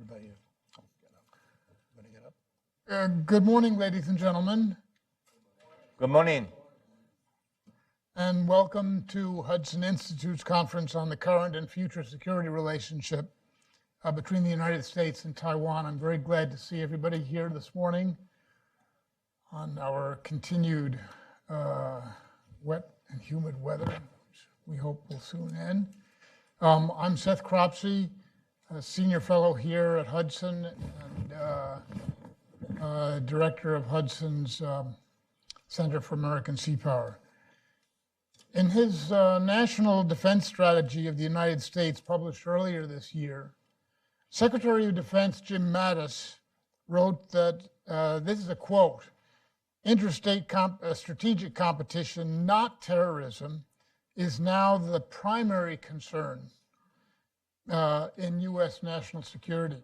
Everybody, get up. Good morning, ladies and gentlemen, Good morning. and welcome to Hudson Institute's conference on the current and future security relationship between the United States and Taiwan. I'm very glad to see everybody here this morning on our continued wet and humid weather, which we hope will soon end. I'm Seth Cropsey, a senior fellow here at Hudson and director of Hudson's Center for American Sea Power. In his National Defense Strategy of the United States, published earlier this year, Secretary of Defense Jim Mattis wrote that, this is a quote, "Interstate strategic competition, not terrorism, is now the primary concern in U.S. national security."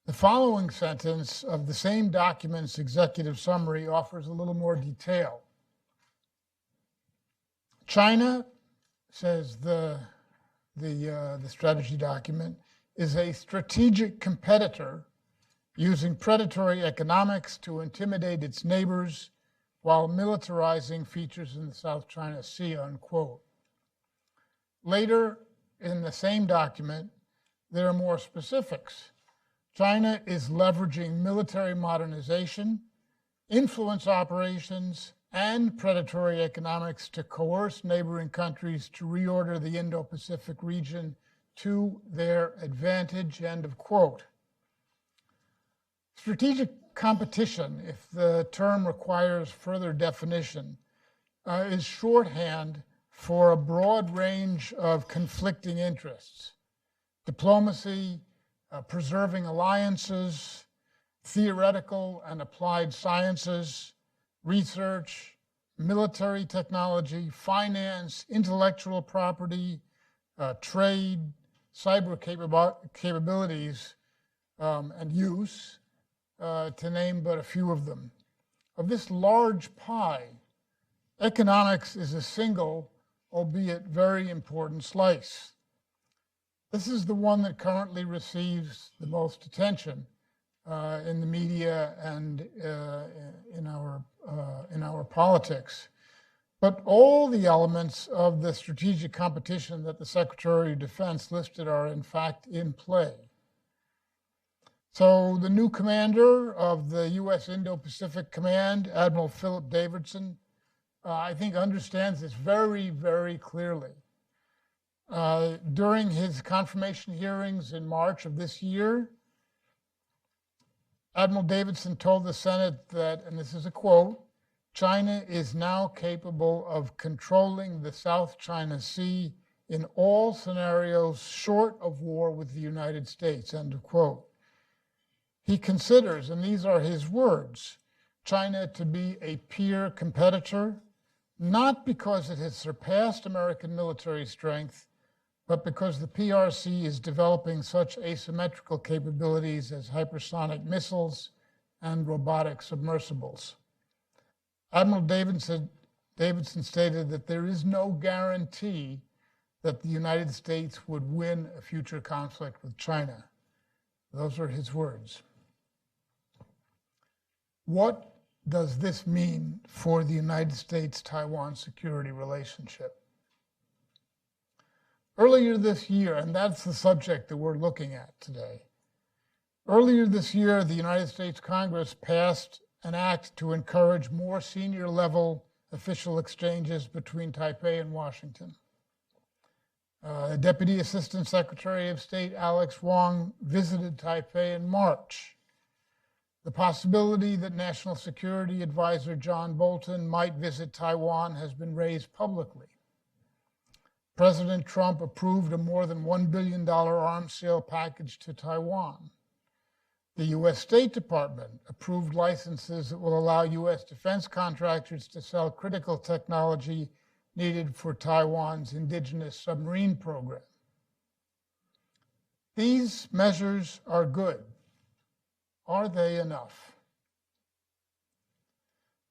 The following sentence of the same document's executive summary offers a little more detail. China, says the strategy document, is a strategic competitor using predatory economics to intimidate its neighbors while militarizing features in the South China Sea, unquote. Later in the same document, there are more specifics. China is leveraging military modernization, influence operations, and predatory economics to coerce neighboring countries to reorder the Indo-Pacific region to their advantage, end of quote. Strategic competition, if the term requires further definition, is shorthand for a broad range of conflicting interests: diplomacy, preserving alliances, theoretical and applied sciences, research, military technology, finance, intellectual property, trade, cyber capabilities, and use, to name but a few of them. Of this large pie, economics is a single, albeit very important slice. This is the one that currently receives the most attention in the media and in our politics. But all the elements of the strategic competition that the Secretary of Defense listed are in fact in play. So the new commander of the U.S. Indo-Pacific Command, Admiral Philip Davidson, I think understands this very, very clearly. During his confirmation hearings in March of this year, Admiral Davidson told the Senate that, and this is a quote, "China is now capable of controlling the South China Sea in all scenarios short of war with the United States," end of quote. He considers, and these are his words, China to be a peer competitor, not because it has surpassed American military strength, but because the PRC is developing such asymmetrical capabilities as hypersonic missiles and robotic submersibles. Admiral Davidson stated that there is no guarantee that the United States would win a future conflict with China. Those are his words. What does this mean for the United States-Taiwan security relationship? Earlier this year, and that's the subject that we're looking at today. Earlier this year, the United States Congress passed an act to encourage more senior level official exchanges between Taipei and Washington. Deputy Assistant Secretary of State Alex Wong visited Taipei in March. The possibility that National Security Advisor John Bolton might visit Taiwan has been raised publicly. President Trump approved a more than $1 billion arms sale package to Taiwan. The U.S. State Department approved licenses that will allow U.S. defense contractors to sell critical technology needed for Taiwan's indigenous submarine program. These measures are good. Are they enough?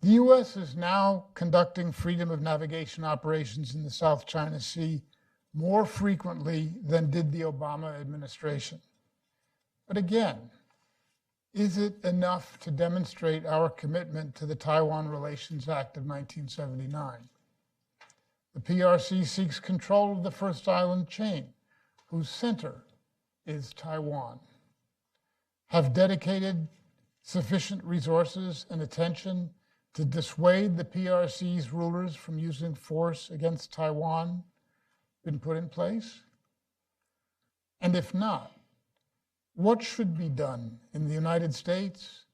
The U.S. is now conducting freedom of navigation operations in the South China Sea more frequently than did the Obama administration. But again, is it enough to demonstrate our commitment to the Taiwan Relations Act of 1979? The PRC seeks control of the first island chain, whose center is Taiwan. Have dedicated sufficient resources and attention to dissuade the PRC's rulers from using force against Taiwan been put in place? And if not, what should be done in the United States,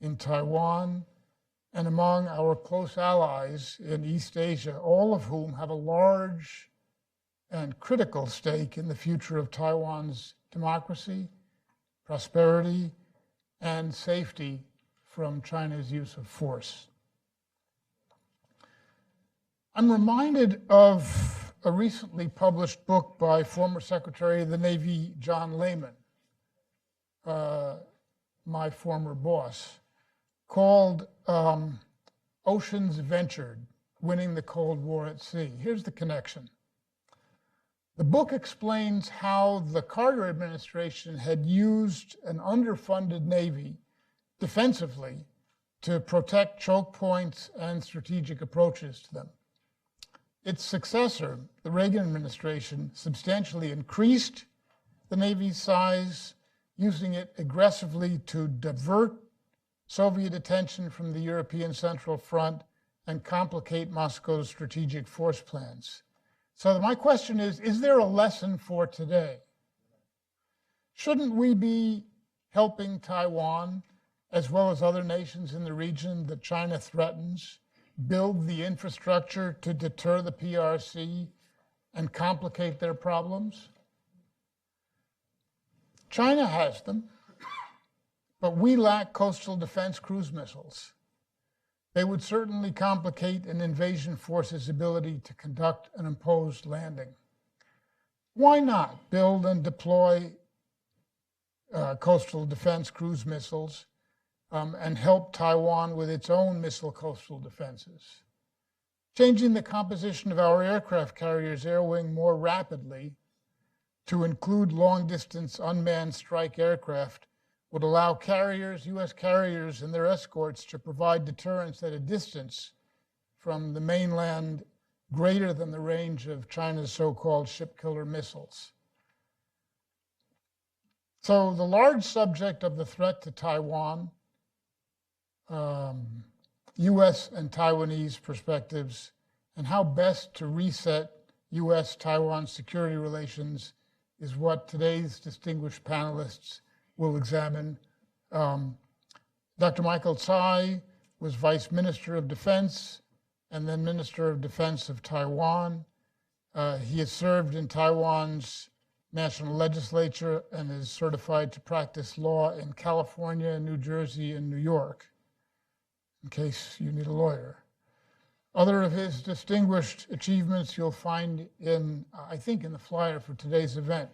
in Taiwan, and among our close allies in East Asia, all of whom have a large and critical stake in the future of Taiwan's democracy, prosperity, and safety from China's use of force? I'm reminded of a recently published book by former Secretary of the Navy John Lehman, my former boss, called Oceans Ventured, Winning the Cold War at Sea. Here's the connection. The book explains how the Carter administration had used an underfunded Navy defensively to protect choke points and strategic approaches to them. Its successor, the Reagan administration, substantially increased the Navy's size, using it aggressively to divert Soviet attention from the European Central Front and complicate Moscow's strategic force plans. So my question is there a lesson for today? Shouldn't we be helping Taiwan, as well as other nations in the region that China threatens, build the infrastructure to deter the PRC and complicate their problems? China has them, but we lack coastal defense cruise missiles. They would certainly complicate an invasion force's ability to conduct an imposed landing. Why not build and deploy coastal defense cruise missiles and help Taiwan with its own missile coastal defenses? Changing the composition of our aircraft carriers' air wing more rapidly to include long-distance unmanned strike aircraft would allow carriers, U.S. carriers and their escorts to provide deterrence at a distance from the mainland greater than the range of China's so-called ship killer missiles. So the large subject of the threat to Taiwan, U.S. and Taiwanese perspectives, and how best to reset U.S.-Taiwan security relations is what today's distinguished panelists will examine. Dr. Michael Tsai was Vice Minister of Defense and then Minister of Defense of Taiwan. He has served in Taiwan's national legislature and is certified to practice law in California, New Jersey, and New York, in case you need a lawyer. Other of his distinguished achievements you'll find in, I think, in the flyer for today's event.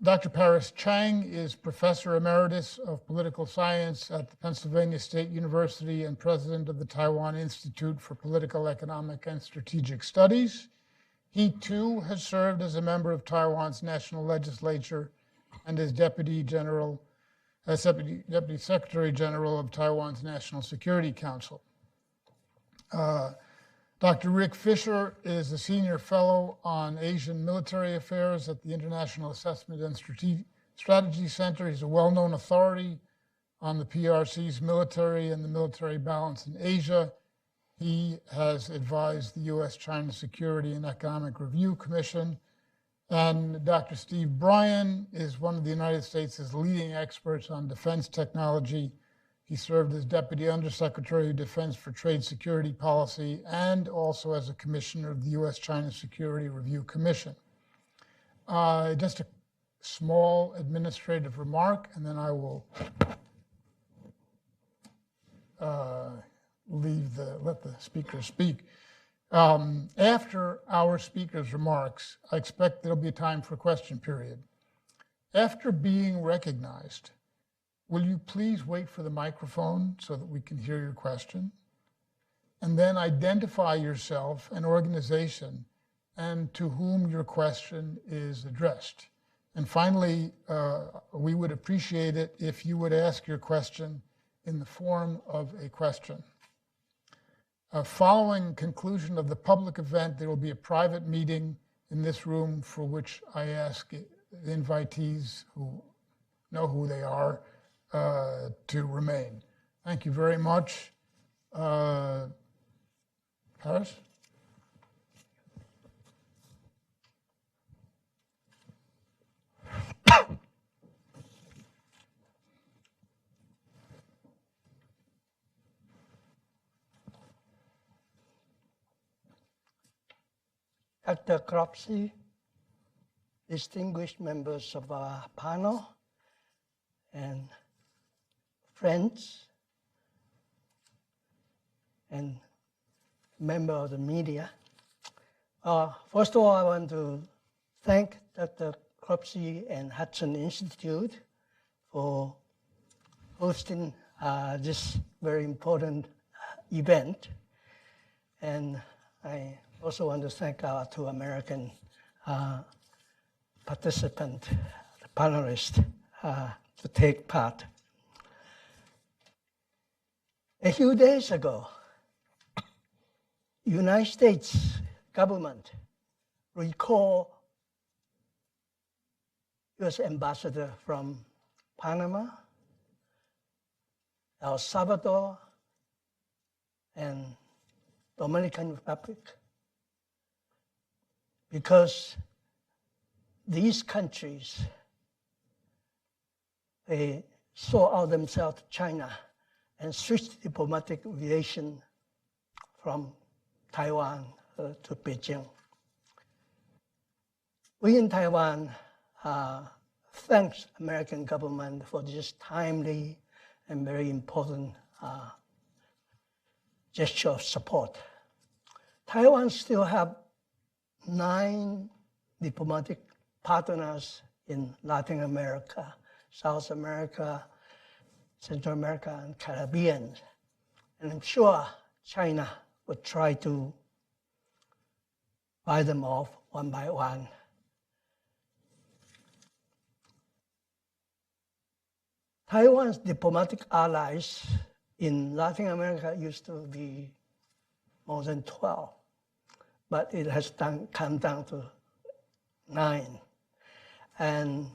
Dr. Parris Chang is Professor Emeritus of Political Science at the Pennsylvania State University and President of the Taiwan Institute for Political, Economic, and Strategic Studies. He, too, has served as a member of Taiwan's national legislature and as Deputy Secretary General of Taiwan's National Security Council. Dr. Rick Fisher is a Senior Fellow on Asian Military Affairs at the International Assessment and Strategy Center. He's a well-known authority on the PRC's military and the military balance in Asia. He has advised the U.S.-China Security and Economic Review Commission. And Dr. Steve Bryen is one of the United States' leading experts on defense technology. He served as Deputy Undersecretary of Defense for Trade Security Policy and also as a commissioner of the U.S.-China Security Review Commission. Just a small administrative remark, and then I will let the speaker speak. After our speaker's remarks, I expect there'll be a time for a question period. After being recognized, will you please wait for the microphone so that we can hear your question? And then identify yourself and organization and to whom your question is addressed. And finally, we would appreciate it if you would ask your question in the form of a question. Following conclusion of the public event, there will be a private meeting in this room for which I ask the invitees who know who they are to remain. Thank you very much. Parris? Dr. Cropsey, distinguished members of our panel, and friends, and member of the media. First of all, I want to thank Dr. Cropsey and Hudson Institute for hosting this very important event. And I also want to thank our two American participants, the panelists, to take part. A few days ago, United States government recalled U.S. ambassador from Panama, El Salvador, and Dominican Republic, because these countries, they sold out themselves to China and switched diplomatic relation from Taiwan to Beijing. We in Taiwan thanks American government for this timely and very important gesture of support. Taiwan still have 9 diplomatic partners in Latin America, South America, Central America, and Caribbean. And I'm sure China would try to buy them off one by one. Taiwan's diplomatic allies in Latin America used to be more than 12, but it has come down to 9. And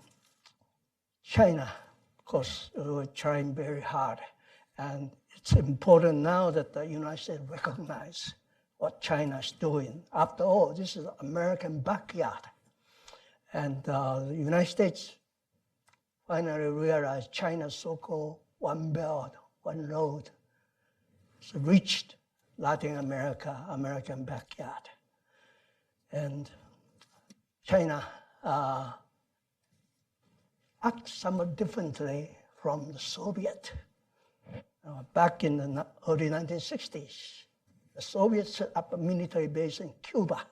China, of course, we're trying very hard. And it's important now that the United States recognize what China is doing. After all, this is American backyard. And the United States finally realized China's so-called One Belt, One Road has reached Latin America, American backyard. And China acts somewhat differently from the Soviet. Back in the early 1960s, the Soviets set up a military base in Cuba,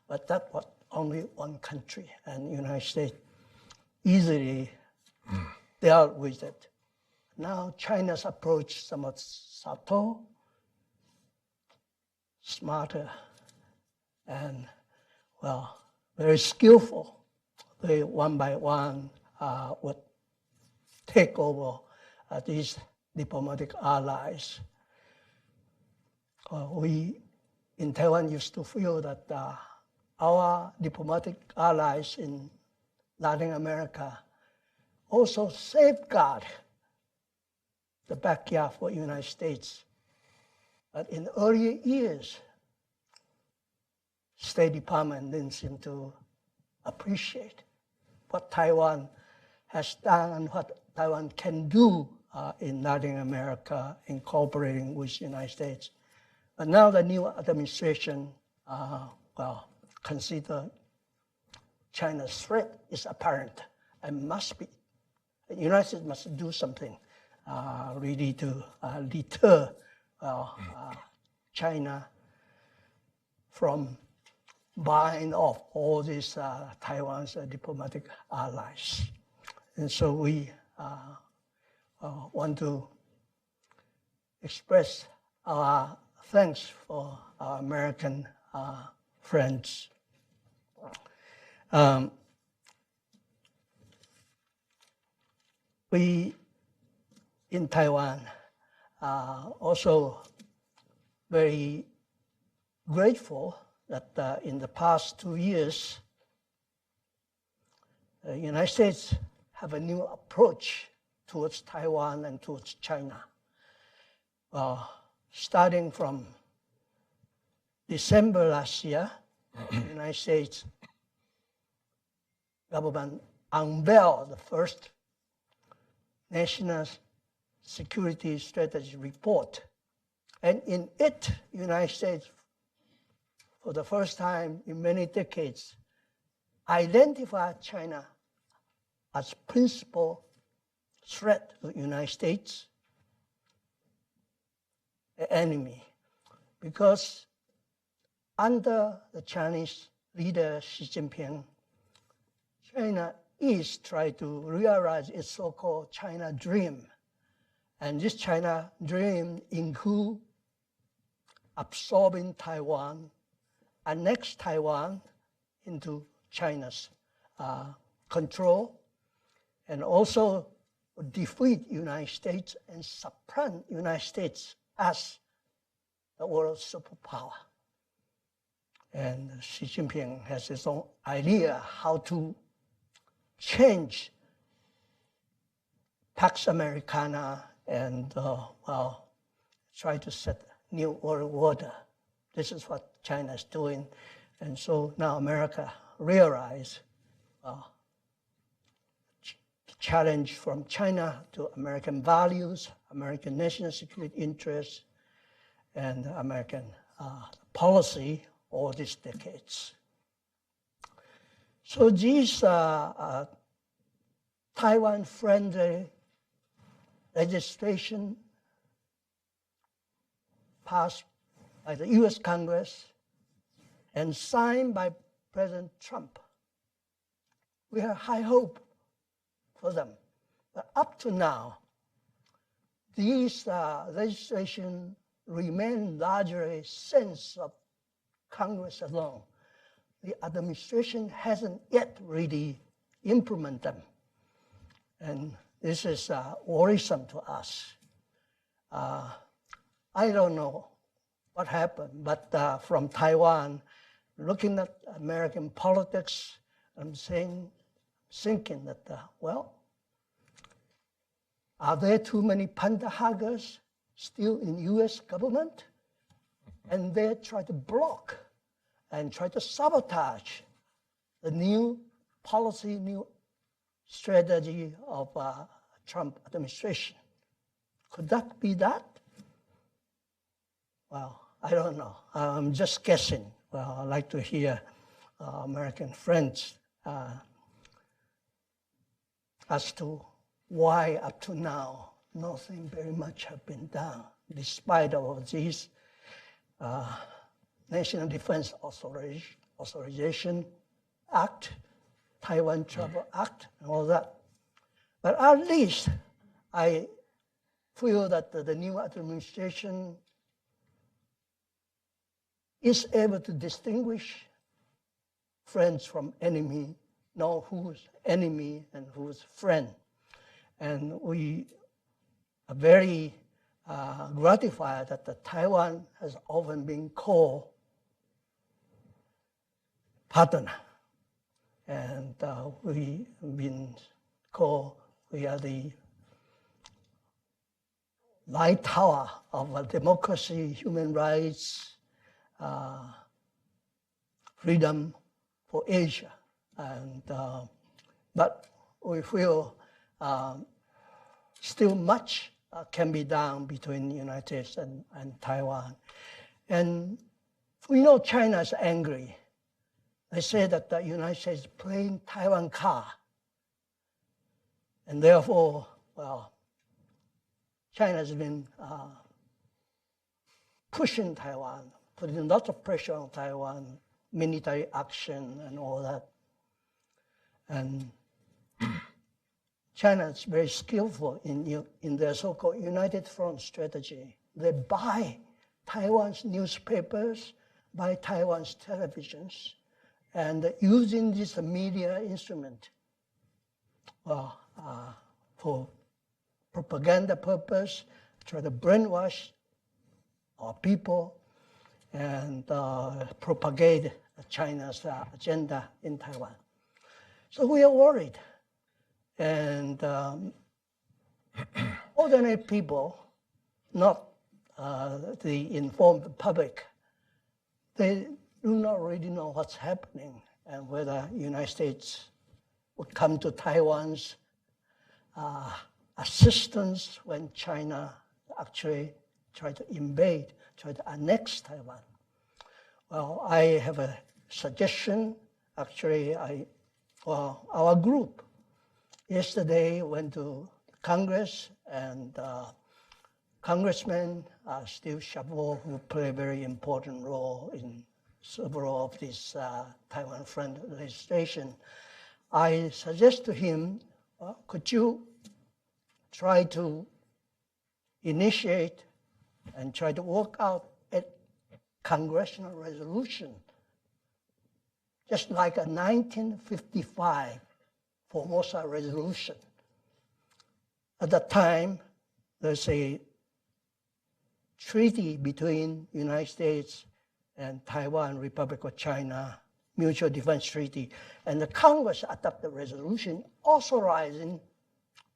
but that was only one country, and the United States easily dealt with it. Now China's approach is somewhat subtle, smarter, and, well, very skillful. They one by one would take over these diplomatic allies. We in Taiwan used to feel that our diplomatic allies in Latin America also safeguard the backyard for the United States. But in earlier years, State Department didn't seem to appreciate what Taiwan has done and what Taiwan can do in Latin America in cooperating with the United States. But now the new administration, consider China's threat is apparent and must be. The United States must do something really to deter China from buying off all these Taiwan's diplomatic allies. And so we want to express our thanks for our American friends. We in Taiwan are also very grateful that in the past 2 years, the United States have a new approach towards Taiwan and towards China. Starting from December last year, the United States government unveiled the first National Security Strategy Report. And in it, the United States, for the first time in many decades, identified China as principal threat to the United States, an enemy. Because under the Chinese leader Xi Jinping, China is trying to realize its so-called China dream. And this China dream includes absorbing Taiwan, annex Taiwan into China's control, and also defeat United States and supplant United States as the world superpower. And Xi Jinping has his own idea how to change Pax Americana and try to set new world order. This is what China is doing. And so now America realizes the challenge from China to American values, American national security interests, and American policy all these decades. So these Taiwan-friendly legislation passed by the US Congress and signed by President Trump. We have high hope for them. But up to now, these legislation remain largely sense of Congress alone. The administration hasn't yet really implemented them. And this is worrisome to us. I don't know what happened, but from Taiwan, looking at American politics, I'm thinking that, are there too many panda huggers still in US government? And they try to block and try to sabotage the new policy, new strategy of Trump administration. Could that be that? Well, I don't know. I'm just guessing. Well, I'd like to hear American friends as to why up to now nothing very much has been done, despite all of these National Defense Authorization Act, Taiwan Travel Act, and all that. But at least I feel that the new administration is able to distinguish friends from enemy, know who's enemy and who's friend. And we are very gratified that Taiwan has often been called partner. And we've been called, we are the light tower of democracy, human rights, freedom for Asia. And, but we feel still much can be done between the United States and Taiwan. And we know China is angry. They say that the United States is playing Taiwan card. And therefore, well, China has been pushing Taiwan, putting lots of pressure on Taiwan, military action and all that. And China is very skillful in their so-called United Front strategy. They buy Taiwan's newspapers, by Taiwan's televisions and using this media instrument for propaganda purpose, try to brainwash our people and propagate China's agenda in Taiwan. So we are worried. And ordinary people, not the informed public, they do not really know what's happening and whether the United States would come to Taiwan's assistance when China actually tried to invade, tried to annex Taiwan. Well, I have a suggestion. Actually, our group yesterday went to Congress, and Congressman Steve Chabot, who played a very important role in several of these Taiwan-friendly legislation, I suggest to him, could you try to initiate and try to work out a congressional resolution, just like a 1955 Formosa resolution. At that time, there's a treaty between the United States and Taiwan, Republic of China, Mutual Defense Treaty, and the Congress adopted a resolution authorizing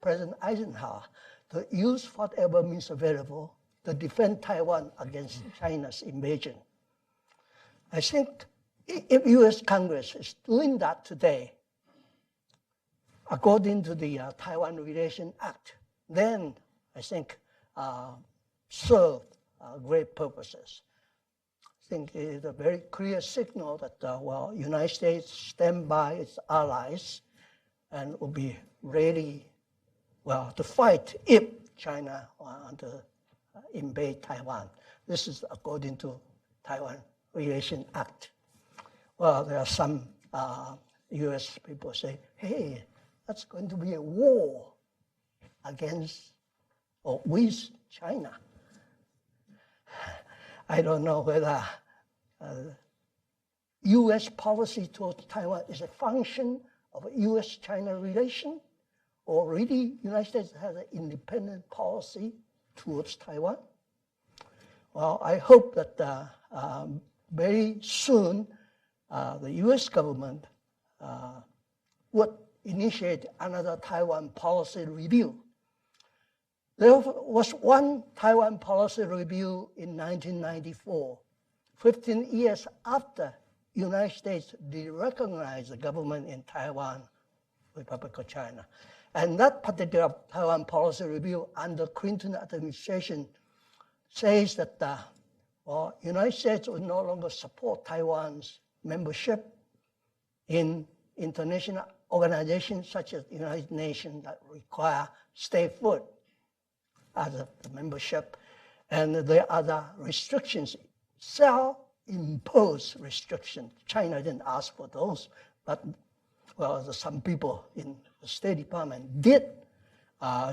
President Eisenhower to use whatever means available to defend Taiwan against China's invasion. I think if U.S. Congress is doing that today, according to the Taiwan Relation Act, then I think serve great purposes. I think it is a very clear signal that, United States stand by its allies and will be ready, to fight if China wants to invade Taiwan. This is according to Taiwan Relation Act. Well, there are some U.S. people say, hey, that's going to be a war against or with China. I don't know whether U.S. policy towards Taiwan is a function of U.S.-China relation, or really United States has an independent policy towards Taiwan. Well, I hope that very soon the U.S. government would initiate another Taiwan policy review. There was one Taiwan policy review in 1994, 15 years after the United States derecognized the government in Taiwan, Republic of China. And that particular Taiwan policy review under Clinton administration says that the United States would no longer support Taiwan's membership in international organizations such as the United Nations that require statehood as a membership, and there are other restrictions, self-imposed restrictions. China didn't ask for those, but some people in the State Department did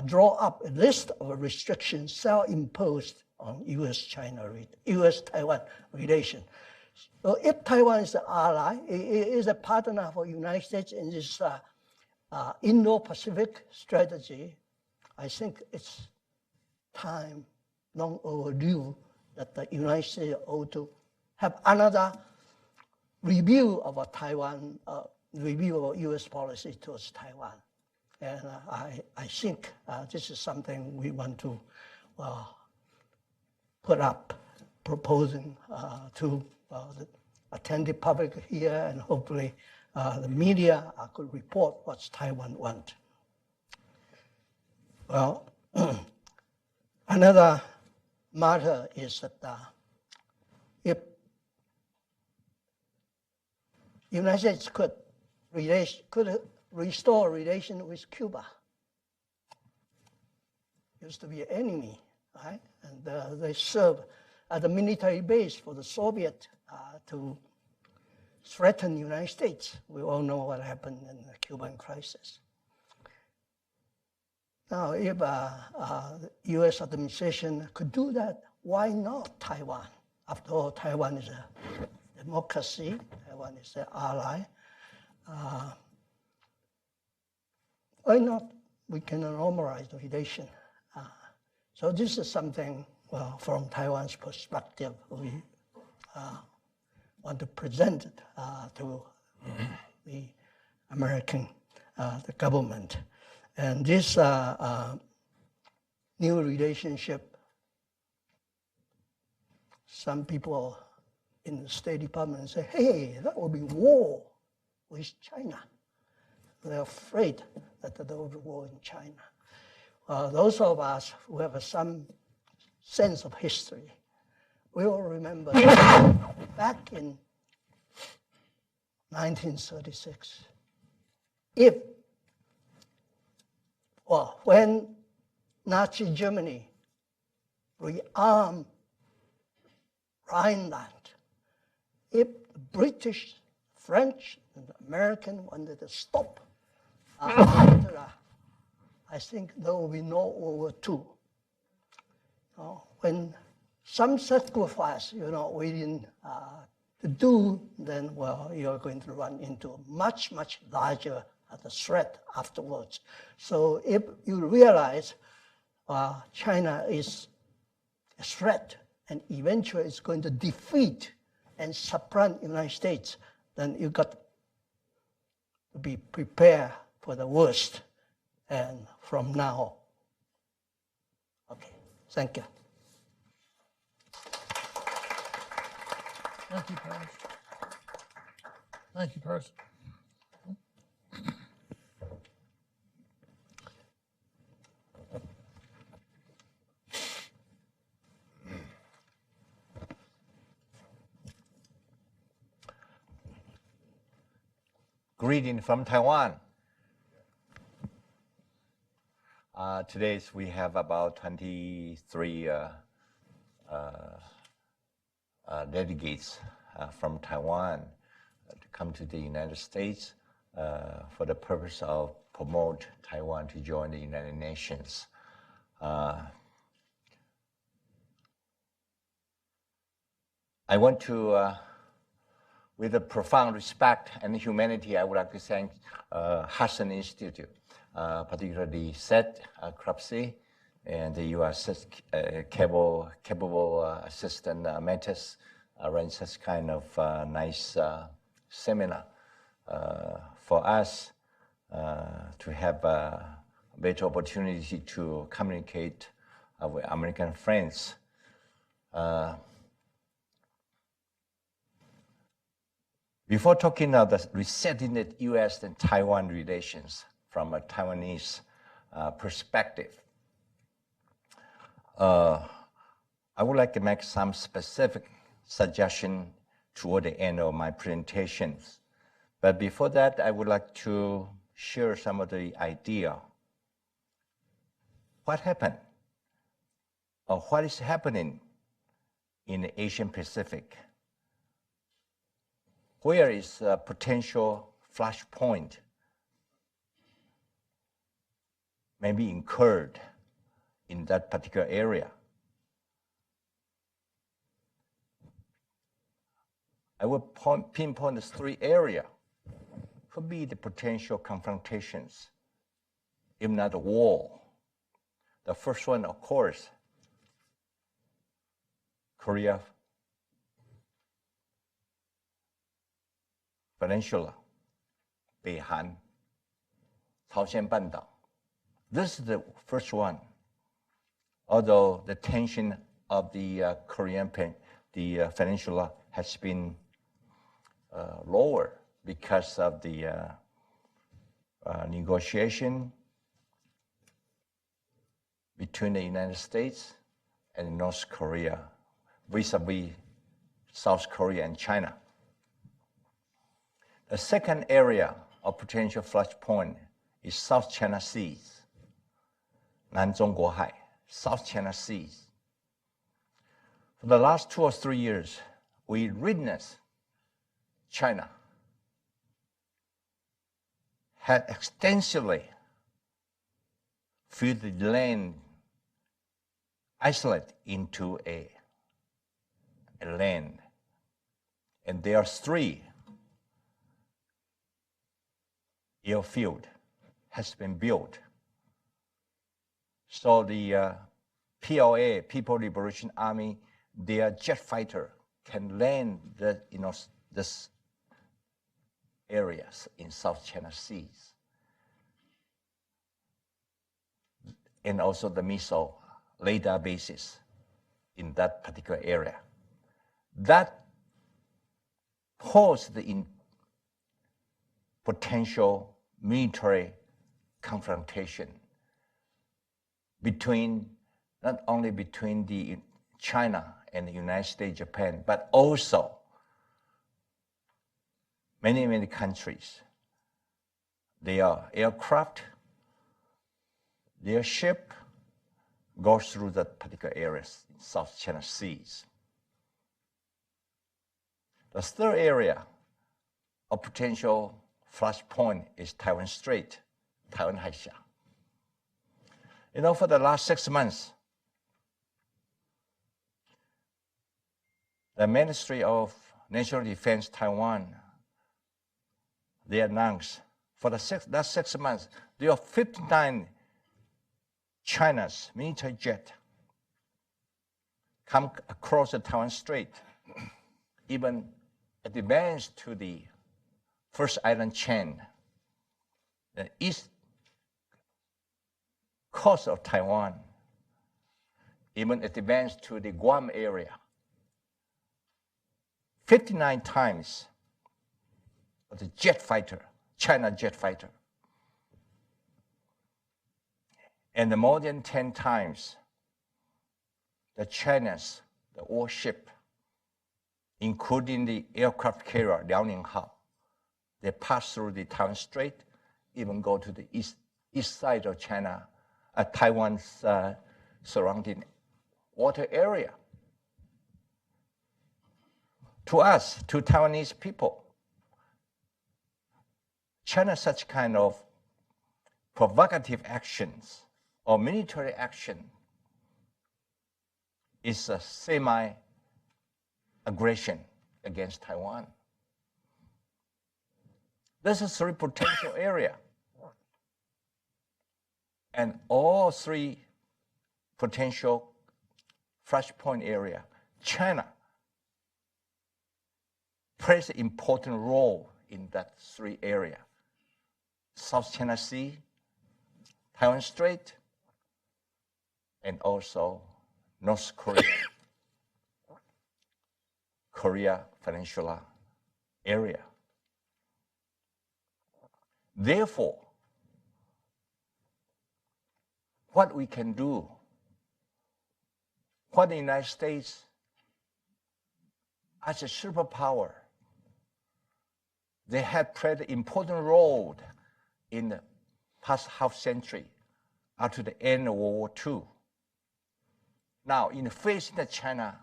draw up a list of restrictions self-imposed on U.S.-Taiwan relation. So if Taiwan is an ally, it is a partner for the United States in this Indo-Pacific strategy, I think it's time, long overdue, that the United States ought to have another review of Taiwan, review of U.S. policy towards Taiwan. And I think this is something we want to put up, proposing to the attentive public here, and hopefully the media could report what Taiwan wants. Well, another matter is that if the United States could restore relation with Cuba, used to be an enemy, right? And they serve as a military base for the Soviet to threaten the United States. We all know what happened in the Cuban crisis. Now, if the U.S. administration could do that, why not Taiwan? After all, Taiwan is a democracy. Taiwan is an ally. Why not? We can normalize the relation. So this is something, well, from Taiwan's perspective, we want to present it to the American the government. And this new relationship, some people in the State Department say, hey, that will be war with China. They're afraid that there will be war in China. Those of us who have some sense of history, we will remember back in 1936, when Nazi Germany rearmed Rhineland, if the British, French, and the American wanted to stop Hitler, I think there will be no World War II. When some sacrifice, we didn't to do, then, well, you're going to run into a much, much larger threat afterwards. So if you realize China is a threat and eventually it's going to defeat and supplant the United States, then you got to be prepared for the worst. And from now, okay, thank you. Thank you, Parris. Thank you, Parris. Greeting from Taiwan. Today we have about 23 delegates from Taiwan to come to the United States for the purpose of promote Taiwan to join the United Nations. I want to, with a profound respect and humanity, I would like to thank Hudson Institute, particularly Seth Cropsey and the U.S. capable assistant Emeritus run such kind of nice seminar for us to have a better opportunity to communicate with American friends. Before talking about the resetting the U.S. and Taiwan relations from a Taiwanese perspective, I would like to make some specific suggestion toward the end of my presentations. But before that, I would like to share some of the idea. What happened, or what is happening in the Asian Pacific? Where is a potential flashpoint maybe incurred in that particular area? I will pinpoint the three areas. Could be the potential confrontations, if not a war. The first one, of course, Korea Peninsula, Beihan, 朝鲜半岛. This is the first one. Although the tension of the Korean peninsula has been lower because of the negotiation between the United States and North Korea vis-a-vis South Korea and China. The second area of potential flashpoint is South China Seas, 南中国海, South China Seas. For the last 2 or 3 years, we witnessed China had extensively filled the land, isolated into a land And there are 3 airfield has been built. So the PLA, People Liberation Army, their jet fighter can land this areas in South China Seas. And also the missile radar bases in that particular area. That poses the potential military confrontation between, not only between the China and the United States, Japan, but also many, many countries. Their aircraft, their ship goes through that particular areas in South China Seas. The third area of potential flashpoint is Taiwan Strait, Taiwan Haixia. For the last 6 months, the Ministry of National Defense Taiwan, they announced for the last 6 months, there are 59 China's military jet come across the Taiwan Strait, even advanced to the first island chain, the east coast of Taiwan, even advanced to the Guam area. 59 times of the jet fighter, China jet fighter. And more than 10 times the China's, the warship, including the aircraft carrier Liaoning Hao, they pass through the Taiwan Strait, even go to the east side of China, Taiwan's surrounding water area. To us, to Taiwanese people, China's such kind of provocative actions or military action is a semi-aggression against Taiwan. This is 3 potential areas. And all 3 potential flashpoint areas, China plays an important role in that 3 areas. South China Sea, Taiwan Strait, and also North Korea, Korea Peninsula area. Therefore, what we can do, what the United States as a superpower, they have played an important role in the past half century up to the end of World War II. Now, in the face of China,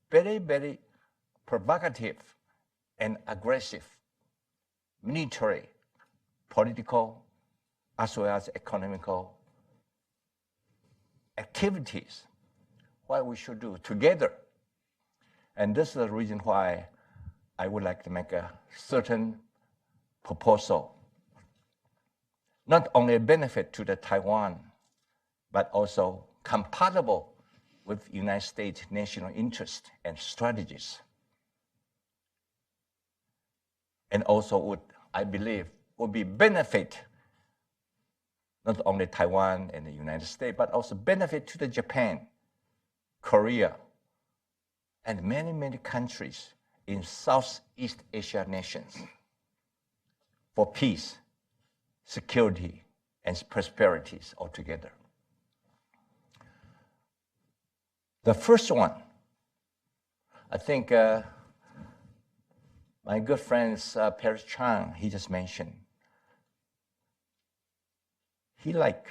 very, very provocative and aggressive military, political, as well as economical activities, what we should do together. And this is the reason why I would like to make a certain proposal, not only a benefit to the Taiwan, but also compatible with United States national interest and strategies. And also would, I believe, would be benefit not only Taiwan and the United States, but also benefit to the Japan, Korea, and many, many countries in Southeast Asia nations for peace, security, and prosperities altogether. The first one, I think my good friend Parris Chang, he just mentioned, we like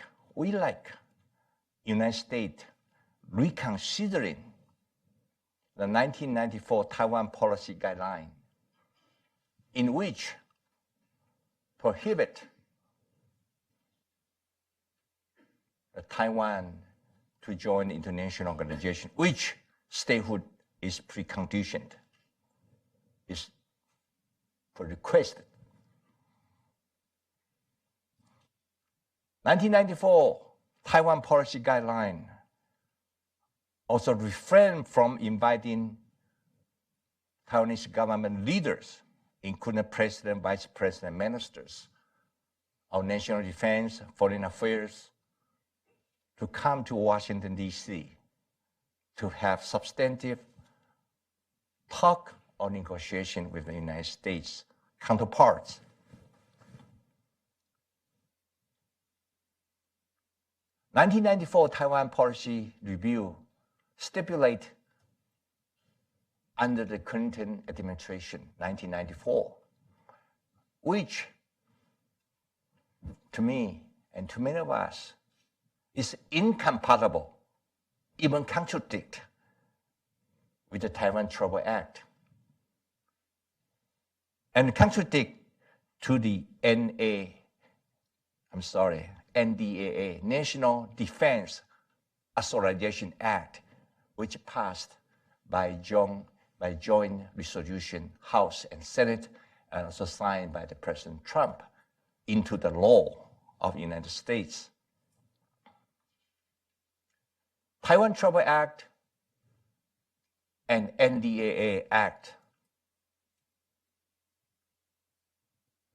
United States reconsidering the 1994 Taiwan policy guideline, in which prohibit Taiwan to join international organization, which statehood is preconditioned. is requested. 1994 Taiwan Policy Guideline also refrained from inviting Taiwanese government leaders, including president, vice president, ministers of national defense, foreign affairs, to come to Washington, D.C. to have substantive talk or negotiation with the United States counterparts. The 1994 Taiwan Policy Review stipulate under the Clinton administration, 1994, which to me and to many of us is incompatible, even contradict with the Taiwan Travel Act, and contradict to the NDAA, National Defense Authorization Act, which passed by joint resolution, House and Senate, and also signed by the President Trump into the law of the United States. Taiwan Travel Act and NDAA Act,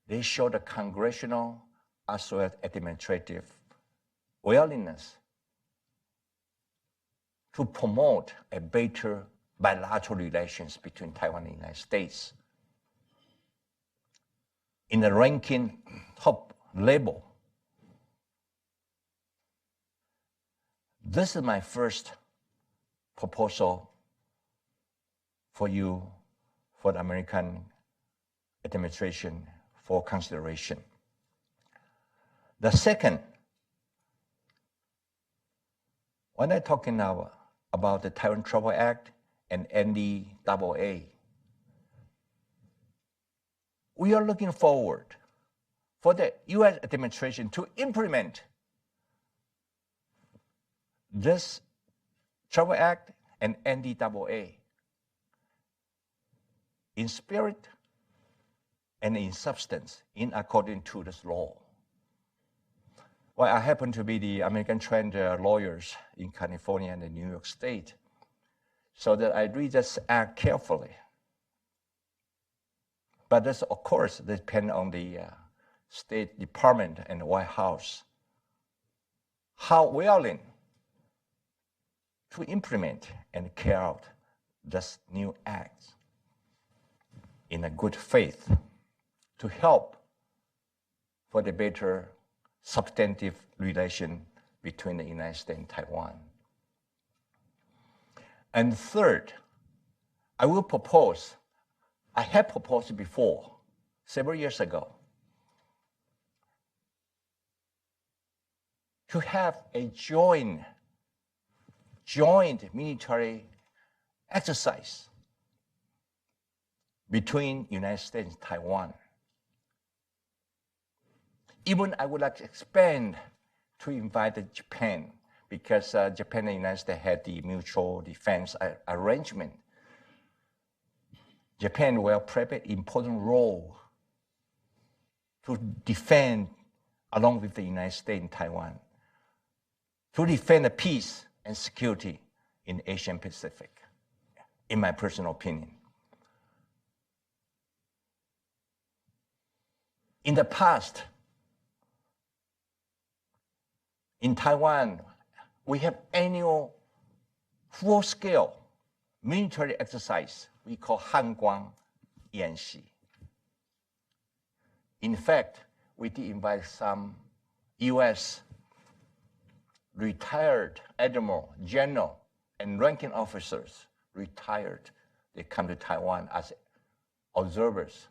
they show the congressional as well as administrative willingness to promote a better bilateral relations between Taiwan and the United States. In the ranking top level, this is my first proposal for you, for the American administration, for consideration. The second, when I'm talking now about the Taiwan Travel Act and NDAA, we are looking forward for the U.S. administration to implement this Travel Act and NDAA in spirit and in substance, in according to this law. Well, I happen to be the American trained lawyers in California and the New York State, so that I read this act carefully. But this, of course, depends on the State Department and the White House, how willing to implement and carry out this new act in a good faith to help for the better substantive relation between the United States and Taiwan. And third, I will propose, I have proposed before, several years ago, to have a joint military exercise between United States and Taiwan. Even I would like to expand to invite Japan, because Japan and the United States had the mutual defense arrangement. Japan will play an important role to defend, along with the United States and Taiwan, to defend the peace and security in Asian Pacific, in my personal opinion. In the past, in Taiwan, we have annual full-scale military exercise we call Hanguang Yanxi. In fact, we did invite some U.S. retired admiral, general, and ranking officers, retired. They come to Taiwan as observers.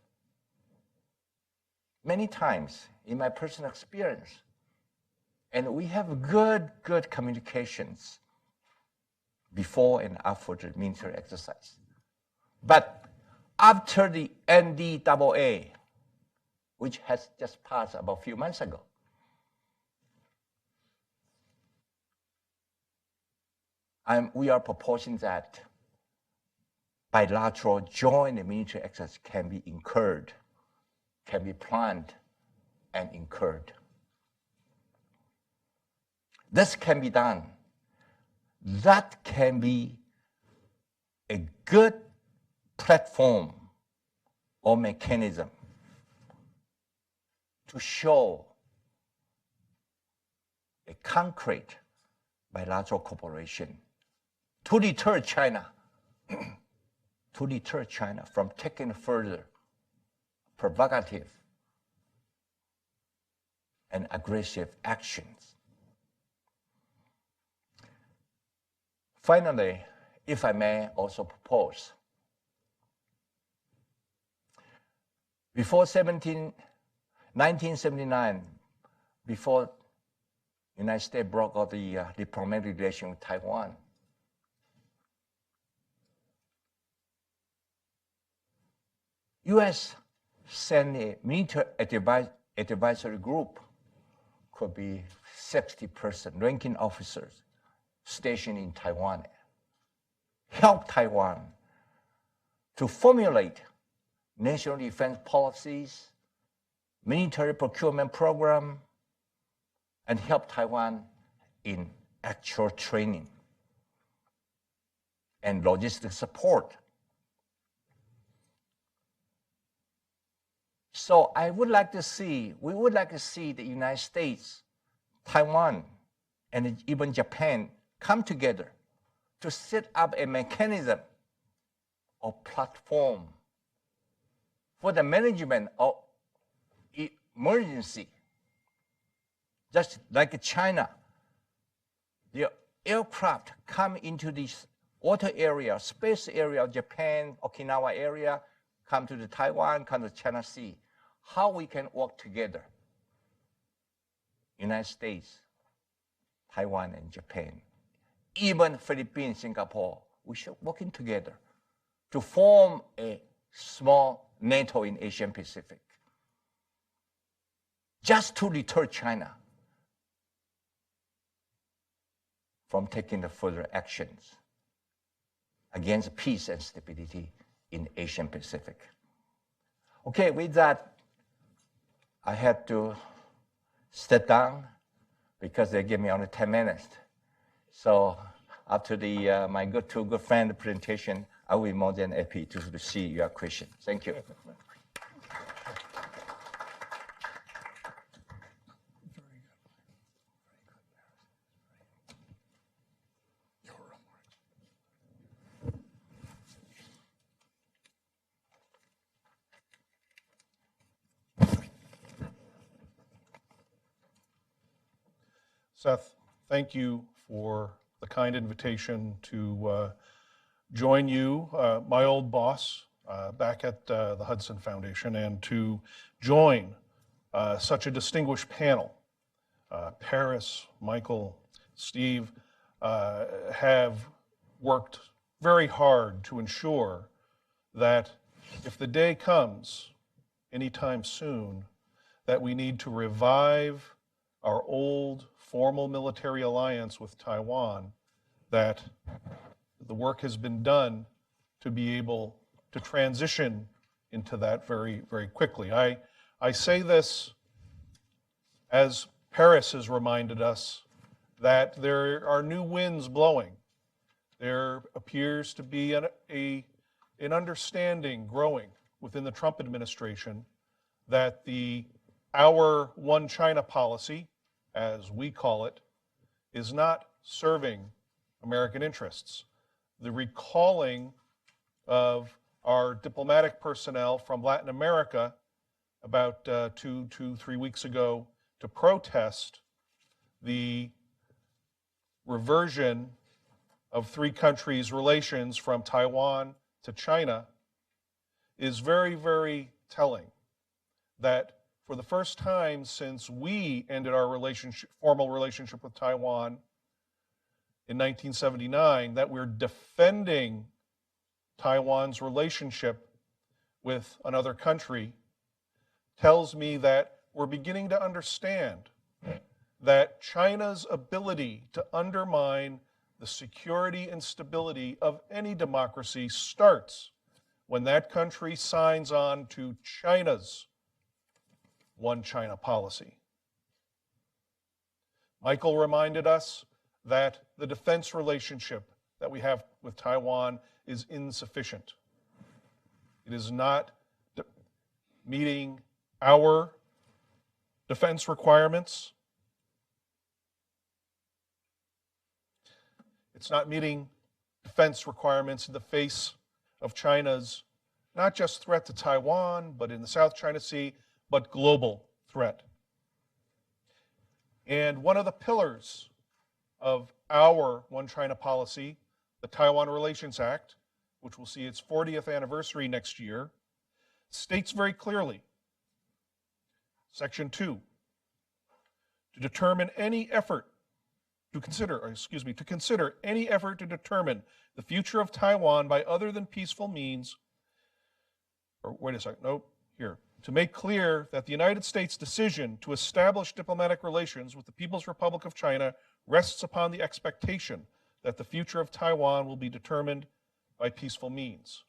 Many times, in my personal experience, and we have good communications before and after the military exercise. But after the NDAA, which has just passed about a few months ago, we are proposing that bilateral joint military exercise can be incurred, can be planned and incurred. This can be done. That can be a good platform or mechanism to show a concrete bilateral cooperation to deter China, from taking further provocative and aggressive actions. Finally, if I may also propose, before 1979, before the United States broke out the diplomatic relation with Taiwan, U.S. sent a military advisory group, could be 60% ranking officers stationed in Taiwan, help Taiwan to formulate national defense policies, military procurement program, and help Taiwan in actual training and logistic support. So we would like to see the United States, Taiwan, and even Japan come together to set up a mechanism or platform for the management of emergency. Just like China, the aircraft come into this water area, space area of Japan, Okinawa area, come to the Taiwan, come to China Sea. How we can work together, United States, Taiwan, and Japan, even Philippines, Singapore, we should working together to form a small NATO in Asian Pacific, just to deter China from taking the further actions against peace and stability in Asian Pacific. Okay, with that, I had to step down because they gave me only 10 minutes. So after my two good friend presentation, I will be more than happy to see your question. Thank you. Seth, thank you for the kind invitation to join you, my old boss, back at the Hudson Foundation, and to join such a distinguished panel. Parris, Michael, Steve have worked very hard to ensure that if the day comes anytime soon that we need to revive our old formal military alliance with Taiwan, that the work has been done to be able to transition into that very, very quickly. I say this as Parris has reminded us that there are new winds blowing. There appears to be an understanding growing within the Trump administration that our one China policy, as we call it, is not serving American interests. The recalling of our diplomatic personnel from Latin America about 3 weeks ago to protest the reversion of three countries' relations from Taiwan to China is very, very telling that for the first time since we ended our formal relationship with Taiwan in 1979, that we're defending Taiwan's relationship with another country, tells me that we're beginning to understand that China's ability to undermine the security and stability of any democracy starts when that country signs on to China's One China policy. Michael reminded us that the defense relationship that we have with Taiwan is insufficient. It is not meeting our defense requirements. It's not meeting defense requirements in the face of China's not just threat to Taiwan, but in the South China Sea, but global threat. And one of the pillars of our One China policy, the Taiwan Relations Act, which will see its 40th anniversary next year, states very clearly, Section 2, to consider any effort to determine the future of Taiwan by other than peaceful means, to make clear that the United States' decision to establish diplomatic relations with the People's Republic of China rests upon the expectation that the future of Taiwan will be determined by peaceful means.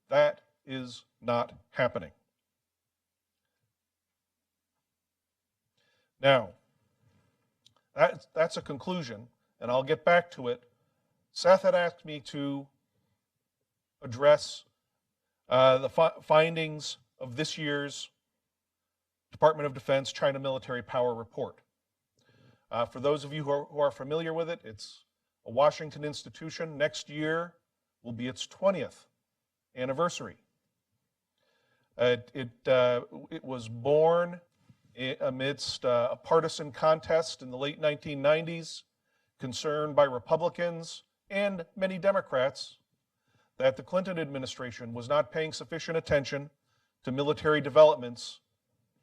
That is not happening. Now, that's a conclusion, and I'll get back to it. Seth had asked me to address the findings of this year's Department of Defense China Military Power Report. For those of you who are familiar with it, it's a Washington institution. Next year will be its 20th anniversary. It was born amidst a partisan contest in the late 1990s, concerned by Republicans and many Democrats that the Clinton administration was not paying sufficient attention to military developments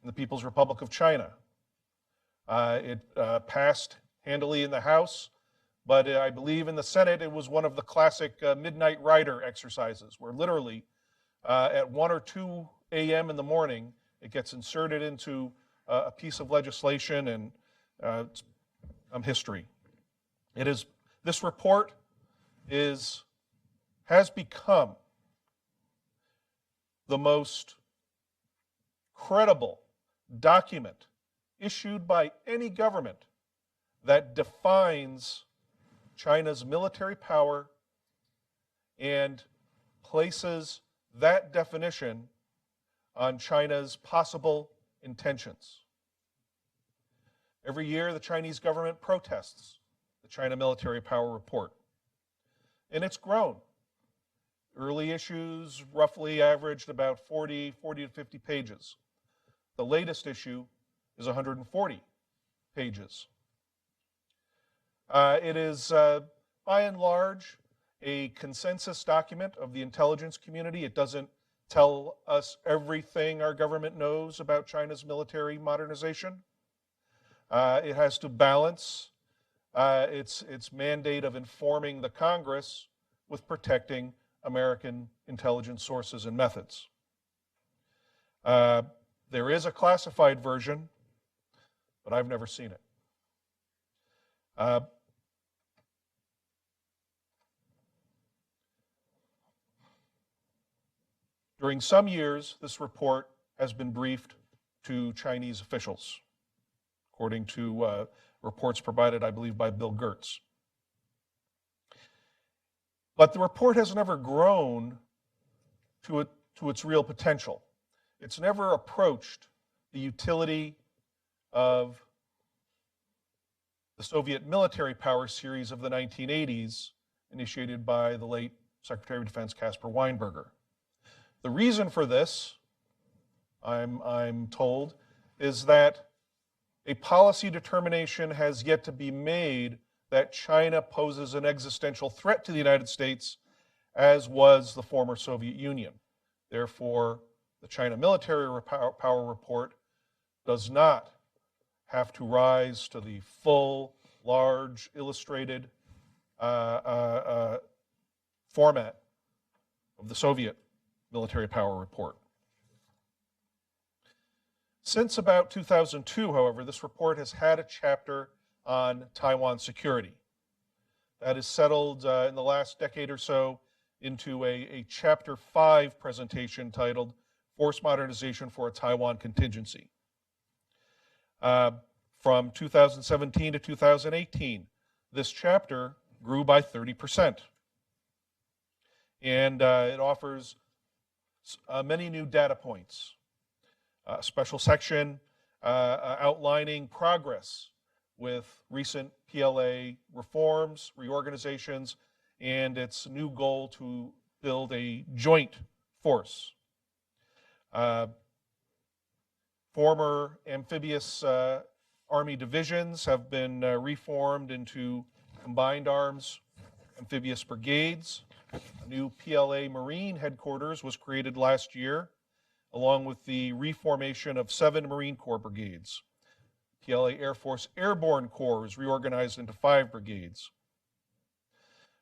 in the People's Republic of China. It passed handily in the House, but I believe in the Senate it was one of the classic midnight rider exercises, where literally at 1 or 2 a.m. in the morning, it gets inserted into a piece of legislation and history. This report has become the most credible document issued by any government that defines China's military power and places that definition on China's possible intentions. Every year, the Chinese government protests the China Military Power Report, and it's grown. Early issues roughly averaged about 40 to 50 pages. The latest issue is 140 pages. It is, by and large, a consensus document of the intelligence community. It doesn't tell us everything our government knows about China's military modernization. It has to balance its mandate of informing the Congress with protecting American intelligence sources and methods. There is a classified version, but I've never seen it. During some years, this report has been briefed to Chinese officials, according to reports provided, I believe, by Bill Gertz. But the report has never grown to its real potential. It's never approached the utility of the Soviet military power series of the 1980s, initiated by the late Secretary of Defense Caspar Weinberger. The reason for this, I'm told, is that a policy determination has yet to be made that China poses an existential threat to the United States, as was the former Soviet Union. Therefore, the China Military Power Report does not have to rise to the full, large, illustrated format of the Soviet Military Power Report. Since about 2002, however, this report has had a chapter on Taiwan security. that is settled in the last decade or so into a Chapter 5 presentation titled Force Modernization for a Taiwan Contingency. From 2017 to 2018, this chapter grew by 30%. And it offers many new data points. A special section outlining progress with recent PLA reforms, reorganizations, and its new goal to build a joint force. Former amphibious Army divisions have been reformed into combined arms amphibious brigades. A new PLA Marine headquarters was created last year, along with the reformation of 7 Marine Corps brigades. PLA Air Force Airborne Corps is reorganized into 5 brigades.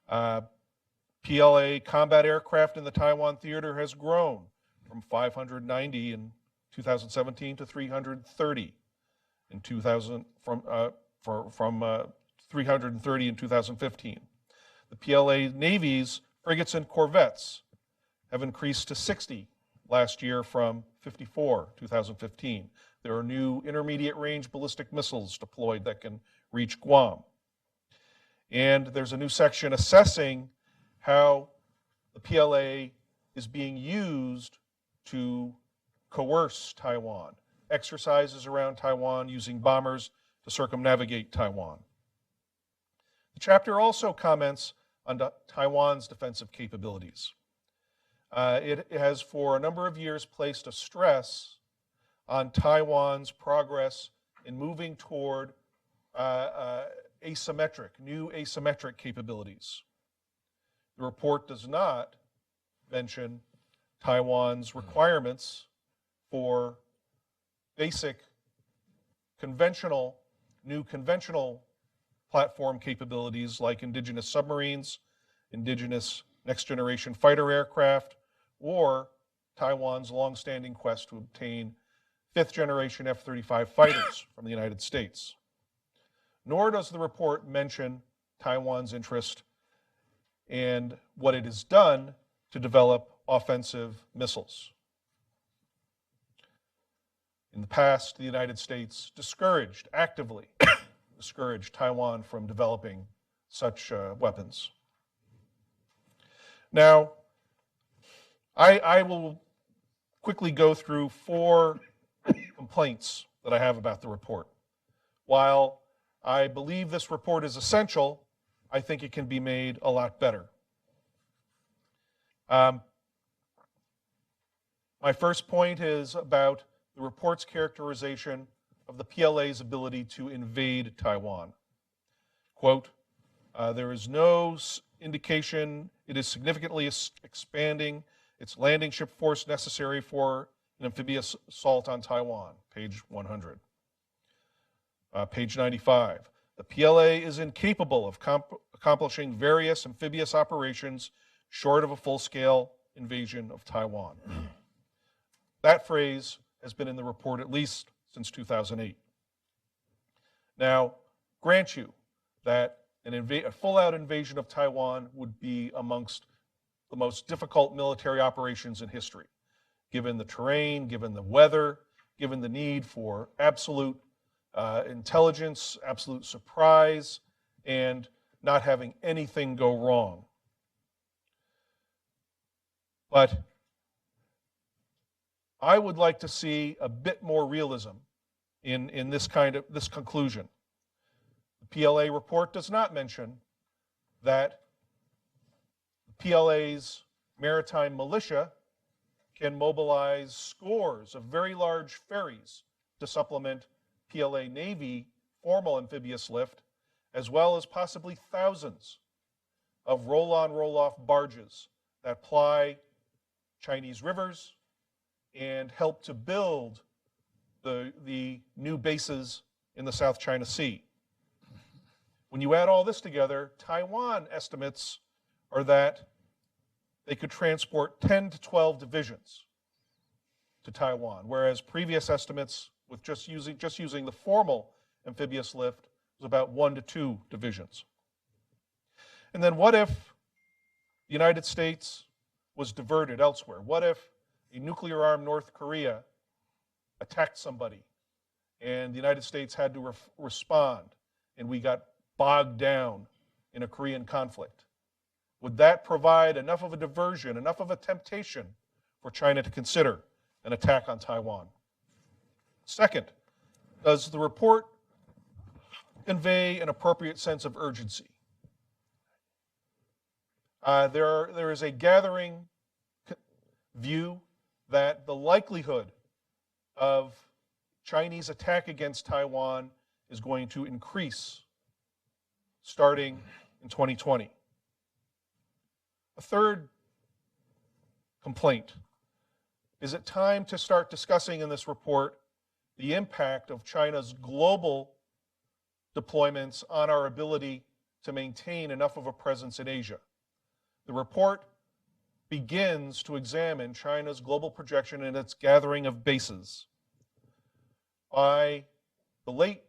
PLA combat aircraft in the Taiwan theater has grown from 590 in 2017 to 330 in 330 in 2015. The PLA Navy's frigates and corvettes have increased to 60 last year from 54 2015. There are new intermediate range ballistic missiles deployed that can reach Guam. And there's a new section assessing how the PLA is being used to coerce Taiwan, exercises around Taiwan using bombers to circumnavigate Taiwan. The chapter also comments on Taiwan's defensive capabilities. It has for a number of years placed a stress on Taiwan's progress in moving toward new asymmetric capabilities. The report does not mention Taiwan's requirements for basic new conventional platform capabilities like indigenous submarines, indigenous next-generation fighter aircraft, or Taiwan's long-standing quest to obtain 5th-generation F-35 fighters from the United States. Nor does the report mention Taiwan's interest and what it has done to develop offensive missiles. In the past, the United States actively discouraged Taiwan from developing such weapons. Now, I will quickly go through 4 complaints that I have about the report. While I believe this report is essential, I think it can be made a lot better. My first point is about the report's characterization of the PLA's ability to invade Taiwan. Quote, there is no indication it is significantly expanding its landing ship force necessary for an amphibious assault on Taiwan, page 100. Page 95, the PLA is incapable of accomplishing various amphibious operations short of a full-scale invasion of Taiwan. That phrase has been in the report at least since 2008. Now, grant you that a full-out invasion of Taiwan would be amongst the most difficult military operations in history, given the terrain, given the weather, given the need for absolute intelligence, absolute surprise, and not having anything go wrong. But I would like to see a bit more realism in this conclusion. The PLA report does not mention that the PLA's maritime militia can mobilize scores of very large ferries to supplement PLA Navy formal amphibious lift, as well as possibly thousands of roll-on, roll-off barges that ply Chinese rivers and help to build the new bases in the South China Sea. When you add all this together, Taiwan estimates are that they could transport 10 to 12 divisions to Taiwan, whereas previous estimates with just using the formal amphibious lift was about 1 to 2 divisions. And then what if the United States was diverted elsewhere? What if a nuclear-armed North Korea attacked somebody and the United States had to respond and we got bogged down in a Korean conflict? Would that provide enough of a diversion, enough of a temptation for China to consider an attack on Taiwan? Second, does the report convey an appropriate sense of urgency? There is a gathering view that the likelihood of Chinese attack against Taiwan is going to increase starting in 2020. A third complaint: is it time to start discussing in this report the impact of China's global deployments on our ability to maintain enough of a presence in Asia? The report begins to examine China's global projection and its gathering of bases. By the late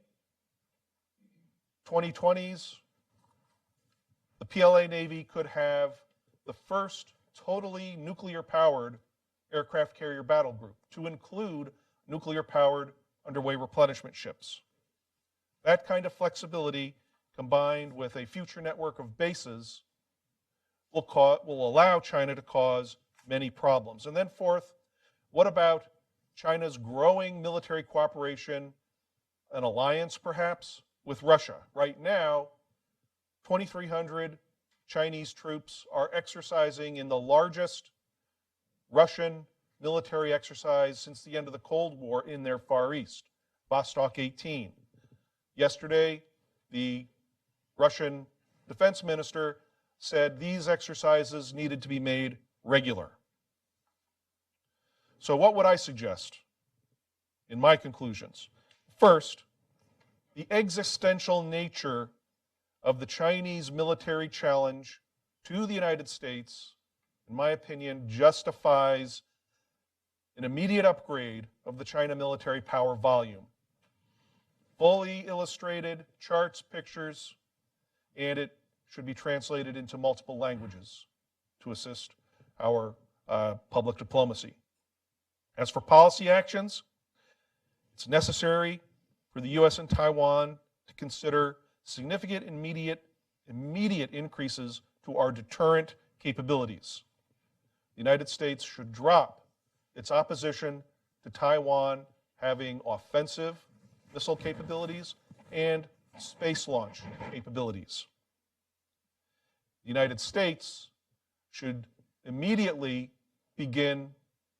2020s, the PLA Navy could have the first totally nuclear-powered aircraft carrier battle group, to include nuclear-powered underway replenishment ships. That kind of flexibility, combined with a future network of bases, will allow China to cause many problems. And then fourth, what about China's growing military cooperation, an alliance perhaps, with Russia? Right now, 2,300 Chinese troops are exercising in the largest Russian military exercise since the end of the Cold War in their Far East, Vostok 18. Yesterday, the Russian defense minister said these exercises needed to be made regular. So what would I suggest in my conclusions? First, the existential nature of the Chinese military challenge to the United States, in my opinion, justifies an immediate upgrade of the China military power volume. Fully illustrated charts, pictures, and it should be translated into multiple languages to assist our public diplomacy. As for policy actions, it's necessary for the U.S. and Taiwan to consider significant immediate increases to our deterrent capabilities. The United States should drop its opposition to Taiwan having offensive missile capabilities and space launch capabilities. The United States should immediately begin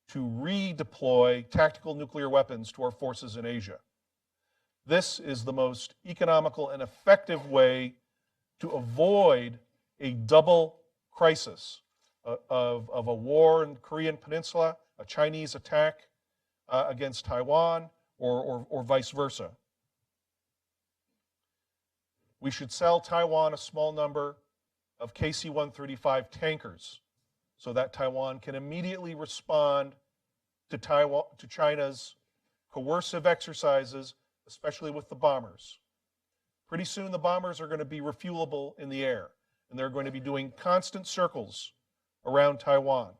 to redeploy tactical nuclear weapons to our forces in Asia. This is the most economical and effective way to avoid a double crisis of a war in the Korean Peninsula, a Chinese attack against Taiwan, or vice versa. We should sell Taiwan a small number of KC-135 tankers so that Taiwan can immediately respond to China's coercive exercises, especially with the bombers. Pretty soon the bombers are going to be refuelable in the air, and they're going to be doing constant circles around Taiwan.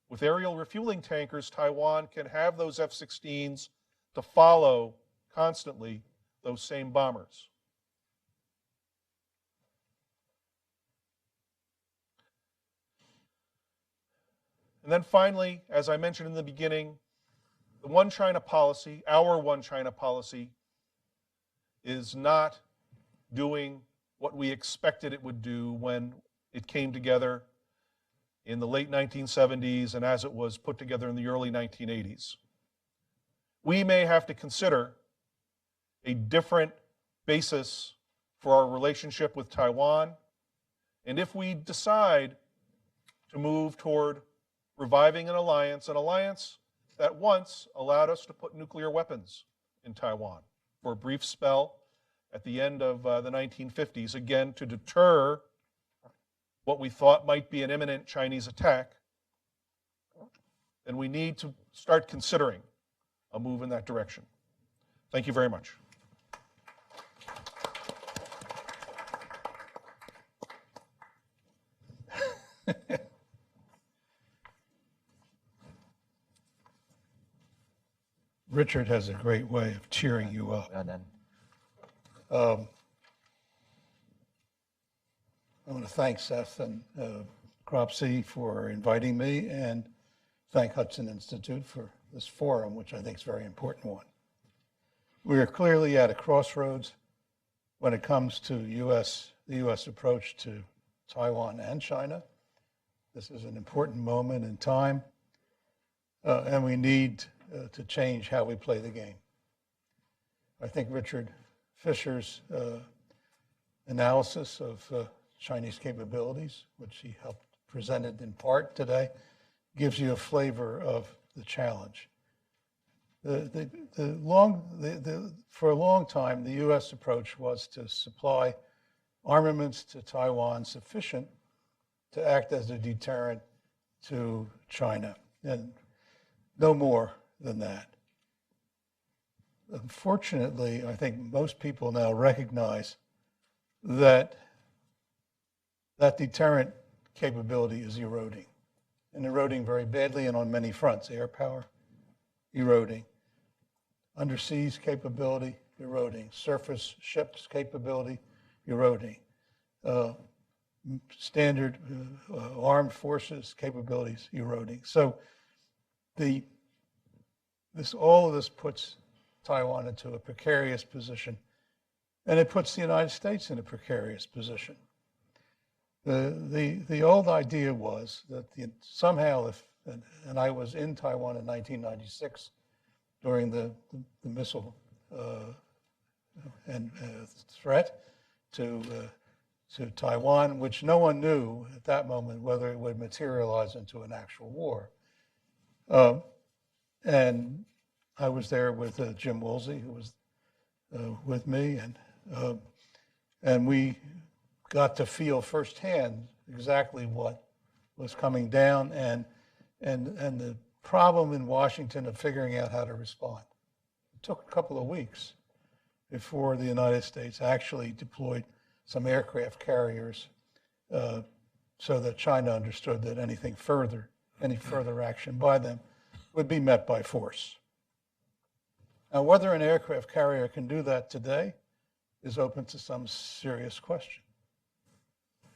With aerial refueling tankers, Taiwan can have those F-16s to follow constantly those same bombers. And then finally, as I mentioned in the beginning, the One China policy, our One China policy, is not doing what we expected it would do when it came together in the late 1970s and as it was put together in the early 1980s. We may have to consider a different basis for our relationship with Taiwan, and if we decide to move toward reviving an alliance that once allowed us to put nuclear weapons in Taiwan for a brief spell at the end of the 1950s, again to deter what we thought might be an imminent Chinese attack, then we need to start considering a move in that direction. Thank you very much. Richard has a great way of cheering you up. Well done. I want to thank Seth and Cropsey for inviting me, and thank Hudson Institute for this forum, which I think is a very important one. We are clearly at a crossroads when it comes to the U.S. approach to Taiwan and China. This is an important moment in time, and we need to change how we play the game. I think Richard Fisher's analysis of Chinese capabilities, which he helped presented in part today, gives you a flavor of the challenge. For a long time, the U.S. approach was to supply armaments to Taiwan sufficient to act as a deterrent to China, and no more than that. Unfortunately, I think most people now recognize that that deterrent capability is eroding, and eroding very badly and on many fronts. Air power, eroding. Underseas capability, eroding. Surface ships capability, eroding. Standard armed forces capabilities, eroding. So all of this puts Taiwan into a precarious position, and it puts the United States in a precarious position. The old idea was that somehow and I was in Taiwan in 1996 during the missile threat to Taiwan, which no one knew at that moment whether it would materialize into an actual war. And I was there with Jim Woolsey, who was with me, and we got to feel firsthand exactly what was coming down and the problem in Washington of figuring out how to respond. It took a couple of weeks before the United States actually deployed some aircraft carriers so that China understood that any further action by them would be met by force. Now, whether an aircraft carrier can do that today is open to some serious question.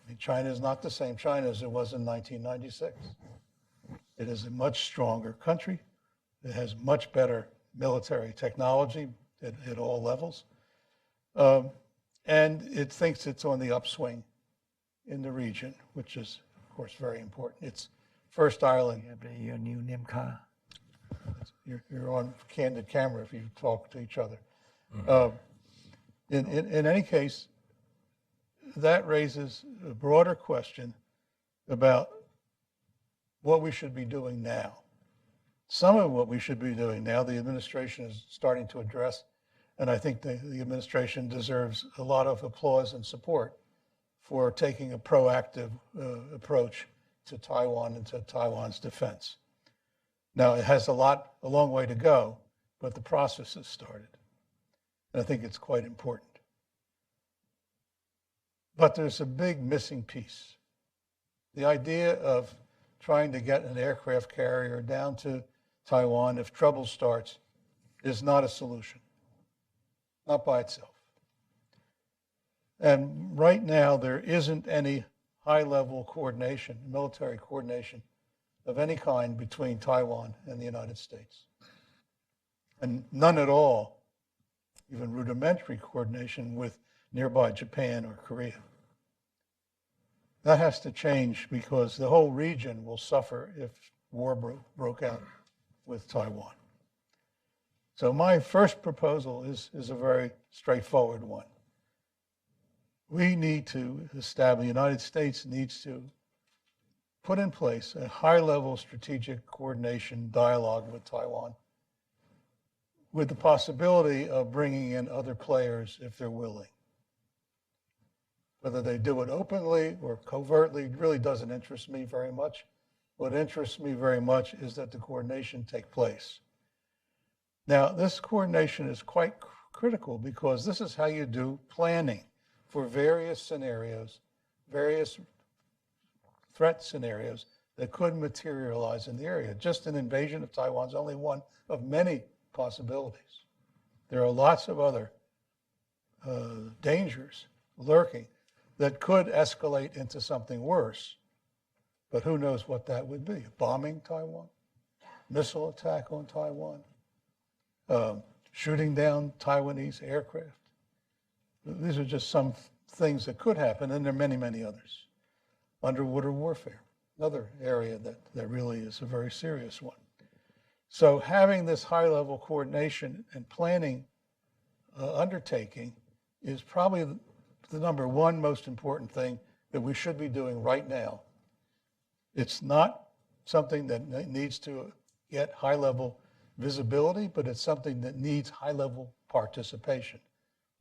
I mean, China is not the same China as it was in 1996. It is a much stronger country. It has much better military technology at all levels. And it thinks it's on the upswing in the region, which is, of course, very important. It's first island. Your new name car. You're on candid camera if you talk to each other. In any case, that raises a broader question about what we should be doing now. Some of what we should be doing now, the administration is starting to address, and I think the administration deserves a lot of applause and support for taking a proactive approach to Taiwan and to Taiwan's defense. Now, it has a long way to go, but the process has started. And I think it's quite important. But there's a big missing piece. The idea of trying to get an aircraft carrier down to Taiwan if trouble starts is not a solution, not by itself. And right now, there isn't any high-level coordination, military coordination of any kind between Taiwan and the United States. And none at all, even rudimentary coordination with nearby Japan or Korea. That has to change because the whole region will suffer if war broke out with Taiwan. So my first proposal is a very straightforward one. We need to establish, the United States needs to put in place a high-level strategic coordination dialogue with Taiwan with the possibility of bringing in other players if they're willing. Whether they do it openly or covertly really doesn't interest me very much. What interests me very much is that the coordination take place. Now, this coordination is quite critical because this is how you do planning for various scenarios, various threat scenarios that could materialize in the area. Just an invasion of Taiwan is only one of many possibilities. There are lots of other dangers lurking that could escalate into something worse. But who knows what that would be? Bombing Taiwan? Missile attack on Taiwan? Shooting down Taiwanese aircraft? These are just some things that could happen, and there are many, many others. Underwater warfare, another area that really is a very serious one. So having this high-level coordination and planning undertaking is probably the number one most important thing that we should be doing right now. It's not something that needs to get high-level visibility, but it's something that needs high-level participation.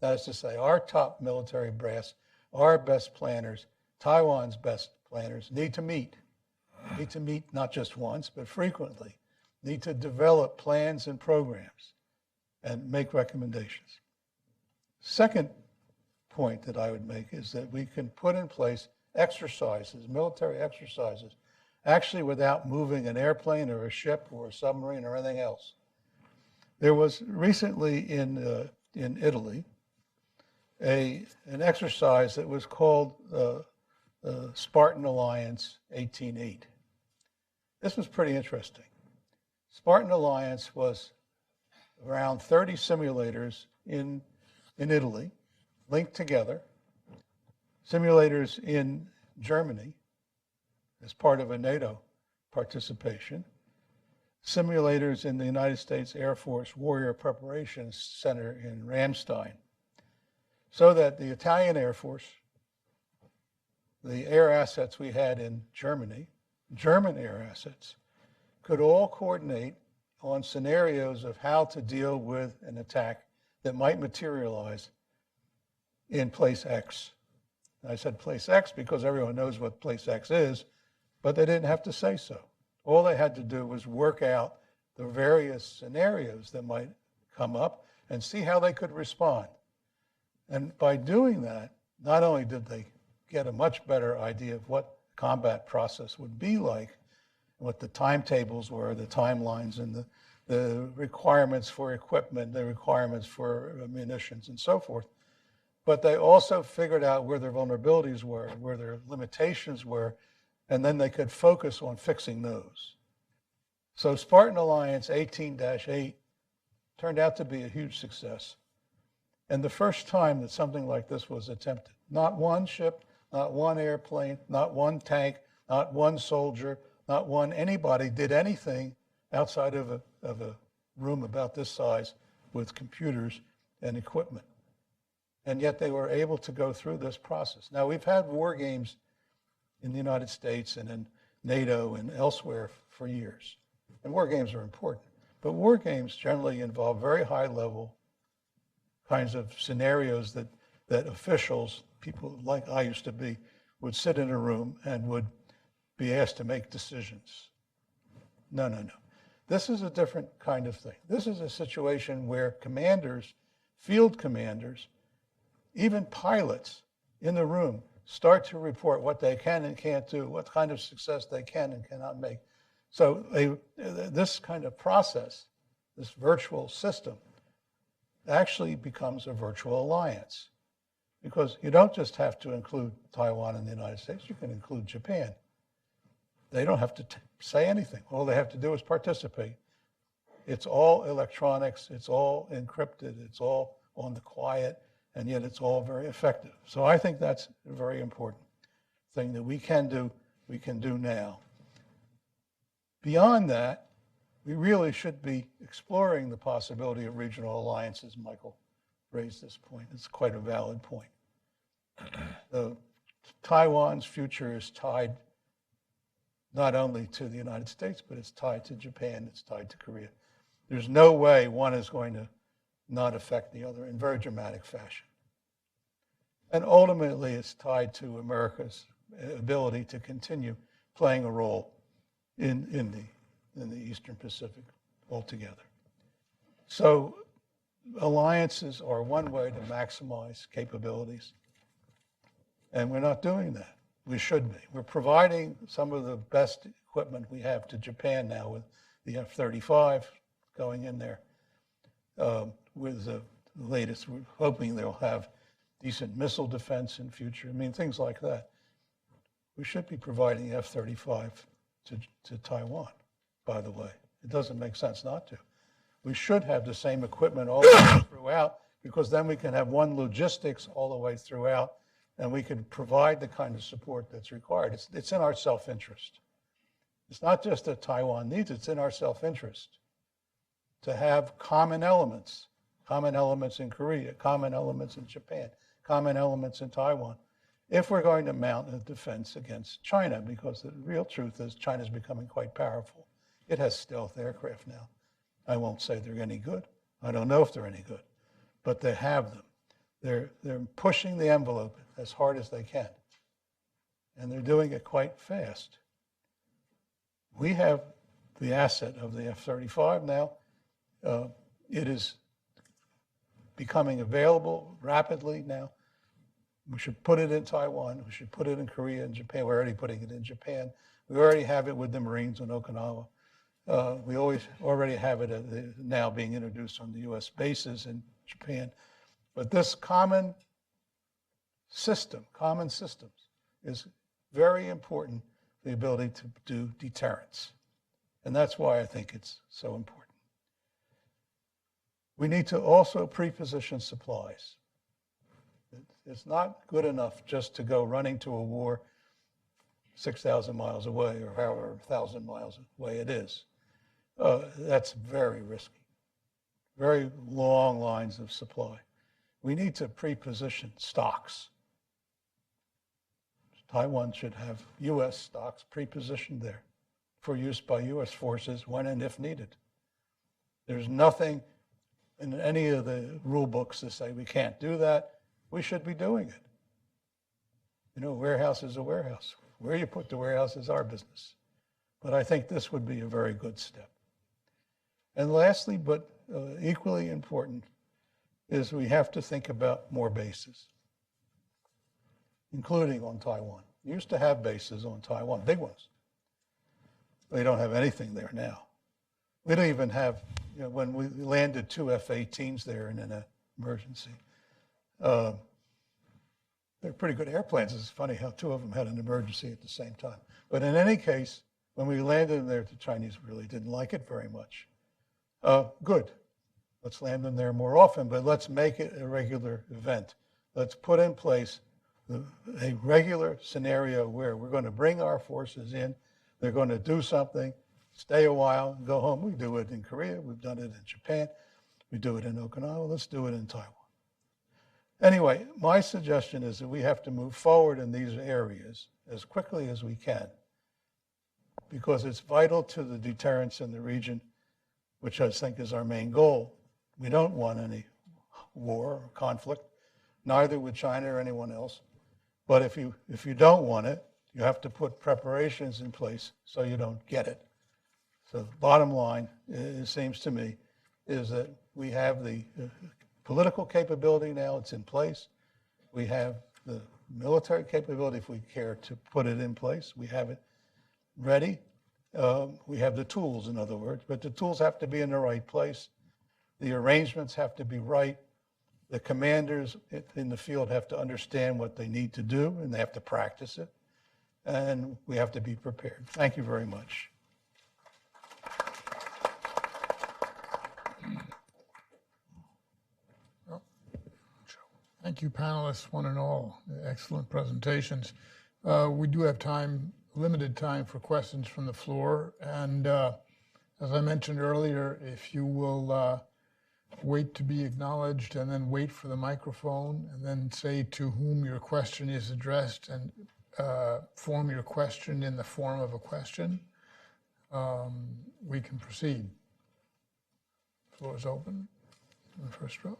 That is to say, our top military brass, our best planners, Taiwan's best planners need to meet not just once, but frequently, need to develop plans and programs and make recommendations. Second point that I would make is that we can put in place exercises, military exercises, actually without moving an airplane or a ship or a submarine or anything else. There was recently in Italy an exercise that was called Spartan Alliance 18-8. This was pretty interesting. Spartan Alliance was around 30 simulators in Italy, linked together, simulators in Germany as part of a NATO participation, simulators in the United States Air Force Warrior Preparation Center in Ramstein, so that the Italian Air Force, the air assets we had in Germany, German air assets, could all coordinate on scenarios of how to deal with an attack that might materialize in place X. I said place X because everyone knows what place X is, but they didn't have to say so. All they had to do was work out the various scenarios that might come up and see how they could respond. And by doing that, not only did they get a much better idea of what combat process would be like, what the timetables were, the timelines, and the requirements for equipment, the requirements for munitions, and so forth, but they also figured out where their vulnerabilities were, where their limitations were, and then they could focus on fixing those. So Spartan Alliance 18-8 turned out to be a huge success. And the first time that something like this was attempted. Not one ship, not one airplane, not one tank, not one soldier, not one anybody did anything outside of a room about this size with computers and equipment. And yet they were able to go through this process. Now, we've had war games in the United States and in NATO and elsewhere for years. And war games are important. But war games generally involve very high-level kinds of scenarios that officials, people like I used to be, would sit in a room and would be asked to make decisions. No. This is a different kind of thing. This is a situation where commanders, field commanders, even pilots in the room start to report what they can and can't do, what kind of success they can and cannot make. So this kind of process, this virtual system, actually becomes a virtual alliance. Because you don't just have to include Taiwan and the United States, you can include Japan. They don't have to say anything. All they have to do is participate. It's all electronics, it's all encrypted, it's all on the quiet, and yet it's all very effective. So I think that's a very important thing that we can do now. Beyond that, we really should be exploring the possibility of regional alliances. Michael raised this point. It's quite a valid point. Taiwan's future is tied not only to the United States, but it's tied to Japan, it's tied to Korea. There's no way one is going to not affect the other in very dramatic fashion. And ultimately, it's tied to America's ability to continue playing a role in the Eastern Pacific altogether. So alliances are one way to maximize capabilities, and we're not doing that. We should be. We're providing some of the best equipment we have to Japan now with the F-35 going in there. with the latest. We're hoping they'll have decent missile defense in future. I mean, things like that. We should be providing F-35 to Taiwan, by the way. It doesn't make sense not to. We should have the same equipment all the way throughout, because then we can have one logistics all the way throughout, and we can provide the kind of support that's required. It's in our self-interest. It's not just that Taiwan needs it, it's in our self-interest to have common elements in Korea, common elements in Japan, common elements in Taiwan, if we're going to mount a defense against China, because the real truth is China's becoming quite powerful. It has stealth aircraft now. I won't say they're any good. I don't know if they're any good, but they have them. They're pushing the envelope as hard as they can, and they're doing it quite fast. We have the asset of the F-35 now. It is becoming available rapidly now. We should put it in Taiwan. We should put it in Korea and Japan. We're already putting it in Japan. We already have it with the Marines in Okinawa. We already have it now being introduced on the U.S. bases in Japan. But this common systems, is very important, the ability to do deterrence. And that's why I think it's so important. We need to also pre-position supplies. It's not good enough just to go running to a war 6,000 miles away or however 1,000 miles away it is. That's very risky. Very long lines of supply. We need to pre-position stocks. Taiwan should have U.S. stocks pre-positioned there for use by U.S. forces when and if needed. There's nothing in any of the rule books that say we can't do that. We should be doing it. You know, a warehouse is a warehouse. Where you put the warehouse is our business. But I think this would be a very good step. And lastly, but equally important, is we have to think about more bases, including on Taiwan. We used to have bases on Taiwan, big ones. We don't have anything there now. We don't even have, you know, when we landed 2 F-18s there in an emergency, they're pretty good airplanes. It's funny how 2 of them had an emergency at the same time. But in any case, when we landed them there, the Chinese really didn't like it very much. Good. Let's land them there more often, but let's make it a regular event. Let's put in place a regular scenario where we're going to bring our forces in, they're going to do something, stay a while, and go home. We do it in Korea, we've done it in Japan, we do it in Okinawa, let's do it in Taiwan. Anyway, my suggestion is that we have to move forward in these areas as quickly as we can, because it's vital to the deterrence in the region, which I think is our main goal. We don't want any war or conflict, neither with China or anyone else. But if you don't want it, you have to put preparations in place so you don't get it. So the bottom line, it seems to me, is that we have the political capability now, it's in place. We have the military capability if we care to put it in place. We have it ready. We have the tools, in other words, but the tools have to be in the right place. The arrangements have to be right. The commanders in the field have to understand what they need to do, and they have to practice it. And we have to be prepared. Thank you very much. Thank you, panelists, one and all. Excellent presentations. We do have time, limited time for questions from the floor. And as I mentioned earlier, if you will wait to be acknowledged and then wait for the microphone and then say to whom your question is addressed and form your question in the form of a question, we can proceed. Floor is open in the first row.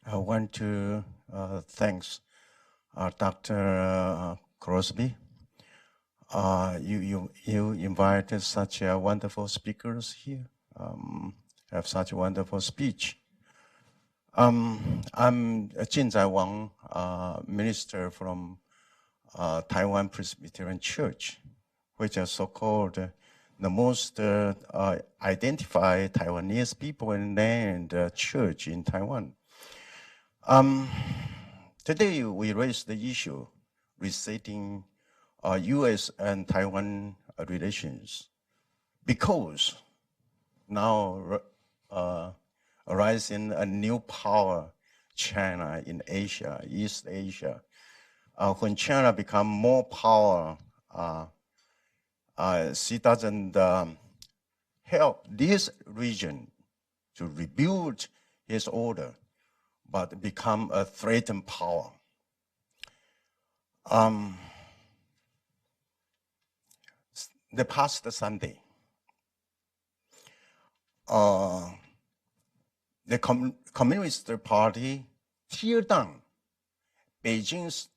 I want to thank Dr. Cropsey. You invited such wonderful speakers here, have such a wonderful speech. I'm Jin Tsai Wang, minister from Taiwan Presbyterian Church, which are so-called the most identified Taiwanese people and land church in Taiwan. Today, we raise the issue restating U.S. and Taiwan relations because now arising a new power, China in Asia, East Asia. When China become more power, she doesn't help this region to rebuild his order, but become a threatened power. The past Sunday, the Communist Party tear down Beijing's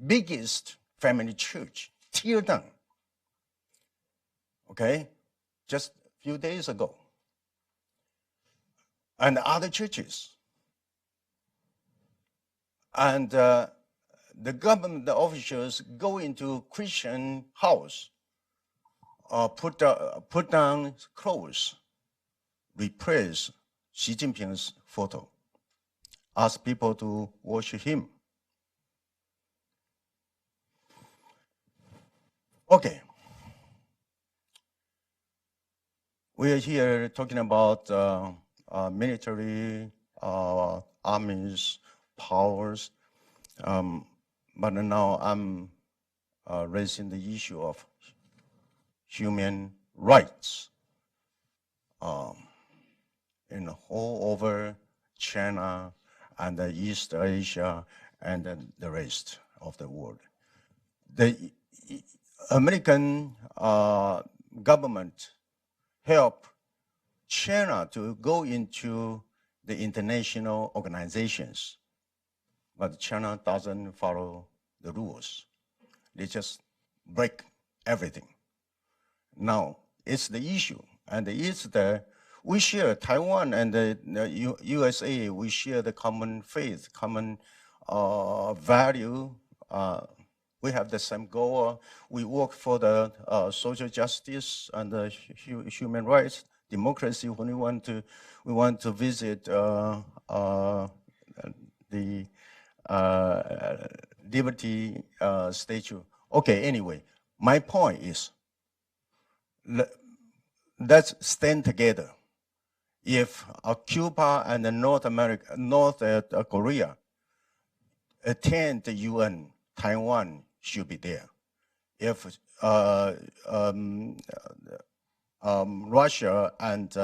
biggest family church, tear down. Okay, just a few days ago. And other churches. And the government officials go into Christian house, put down clothes, replace Xi Jinping's photo, ask people to worship him. Okay. We are here talking about military, armies, powers, but now I'm raising the issue of human rights in all over China and East Asia and the rest of the world. The American government help China to go into the international organizations, but China doesn't follow the rules. They just break everything. Now, it's the issue, and we share Taiwan and the USA, we share the common faith, common value. We have the same goal. We work for the social justice and the human rights, democracy. When we want to visit the Liberty statue. Okay. Anyway, my point is, let's stand together. If Cuba and North Korea attend the UN, Taiwan should be there. If Russia and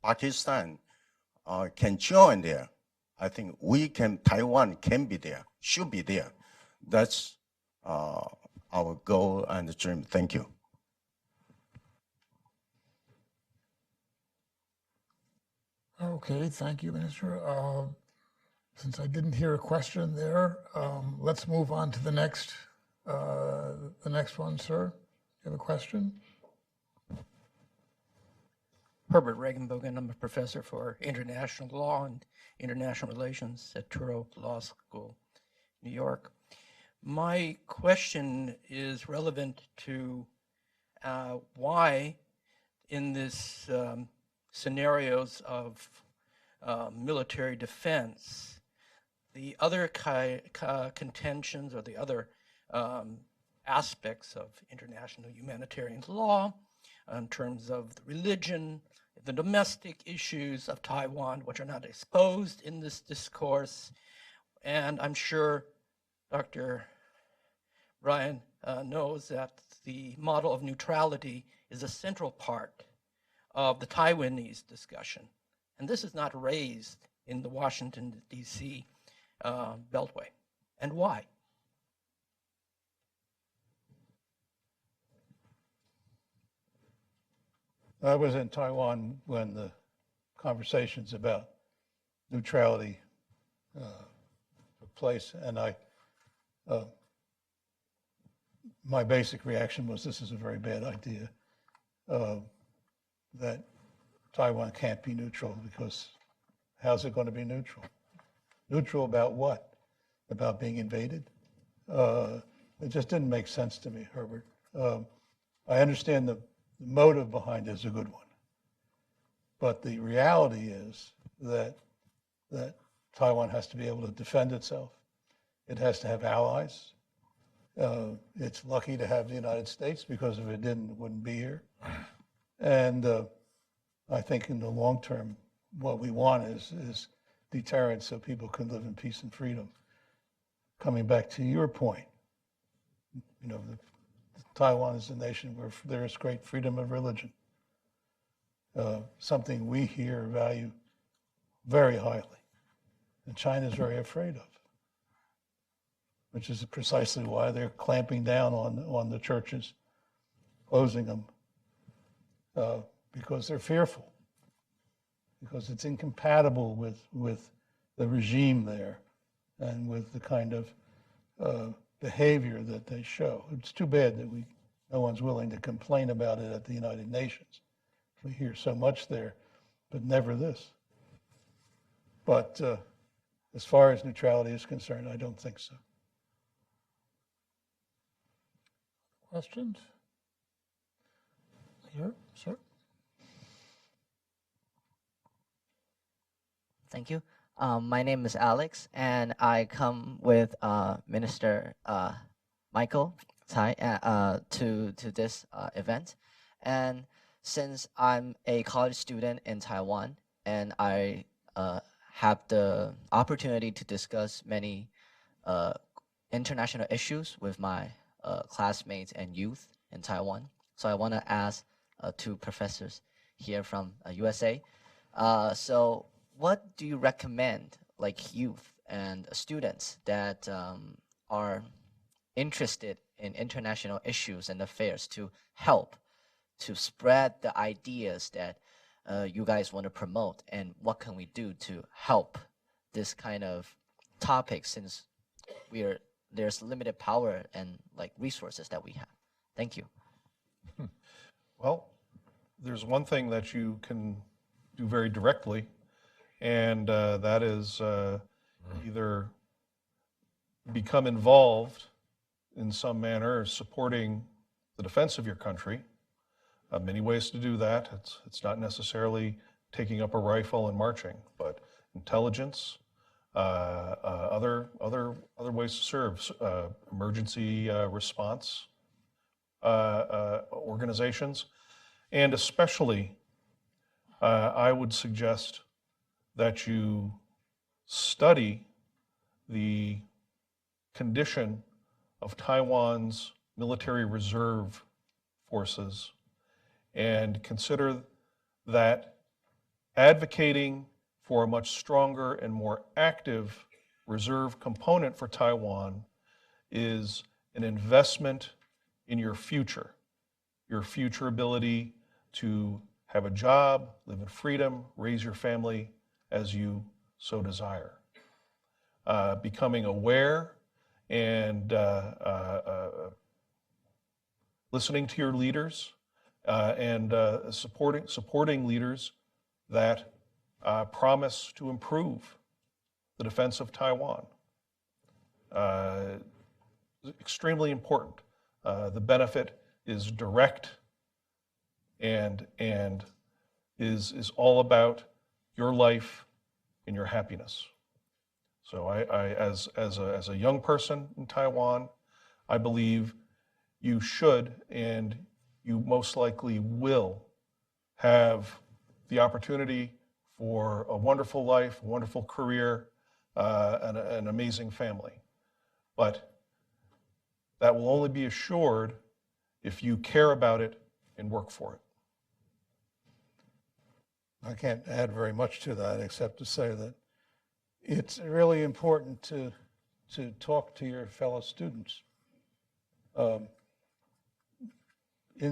Pakistan can join there, I think Taiwan can be there, should be there. That's our goal and dream. Thank you. Okay, thank you, Minister. Since I didn't hear a question there, let's move on to the next one, sir. You have a question? Herbert Regenbogen. I'm a professor for international law and international relations at Touro Law School, New York. My question is relevant to why in this scenarios of military defense, the other contentions or the other aspects of international humanitarian law in terms of the religion, the domestic issues of Taiwan, which are not exposed in this discourse. And I'm sure Dr. Bryen knows that the model of neutrality is a central part of the Taiwanese discussion. And this is not raised in the Washington, D.C. Beltway. And why? I was in Taiwan when the conversations about neutrality took place, and my basic reaction was this is a very bad idea, that Taiwan can't be neutral, because how's it going to be neutral? Neutral about what? About being invaded? It just didn't make sense to me, Herbert. I understand the motive behind it is a good one. But the reality is that Taiwan has to be able to defend itself. It has to have allies. It's lucky to have the United States, because if it didn't, it wouldn't be here. And I think in the long term, what we want is deterrence so people can live in peace and freedom. Coming back to your point, you know, Taiwan is a nation where there is great freedom of religion, something we here value very highly, and China is very afraid of, which is precisely why they're clamping down on the churches, closing them, because they're fearful, because it's incompatible with the regime there and with the kind of behavior that they show. It's too bad that no one's willing to complain about it at the United Nations. We hear so much there, but never this. But as far as neutrality is concerned, I don't think so. Questions? Here, sir. Thank you. My name is Alex, and I come with Minister Michael Tsai to this event. And since I'm a college student in Taiwan, and I have the opportunity to discuss many international issues with my classmates and youth in Taiwan, so I want to ask two professors here from USA. So what do you recommend, like youth and students that are interested in international issues and affairs, to help to spread the ideas that you guys want to promote, and what can we do to help this kind of topic, since there's limited power and like resources that we have? Thank you. Well, there's one thing that you can do very directly, and that is either become involved in some manner supporting the defense of your country. Many ways to do that. It's not necessarily taking up a rifle and marching, but intelligence, other ways to serve, emergency response organizations, and especially I would suggest that you study the condition of Taiwan's military reserve forces and consider that advocating for a much stronger and more active reserve component for Taiwan is an investment in your future ability to have a job, live in freedom, raise your family as you so desire. Becoming aware and listening to your leaders and supporting leaders that promise to improve the defense of Taiwan. Extremely important. The benefit is direct and is all about your life and your happiness. So as a young person in Taiwan, I believe you should, and you most likely will, have the opportunity for a wonderful life, a wonderful career, and an amazing family. But that will only be assured if you care about it and work for it. I can't add very much to that except to say that it's really important to talk to your fellow students. In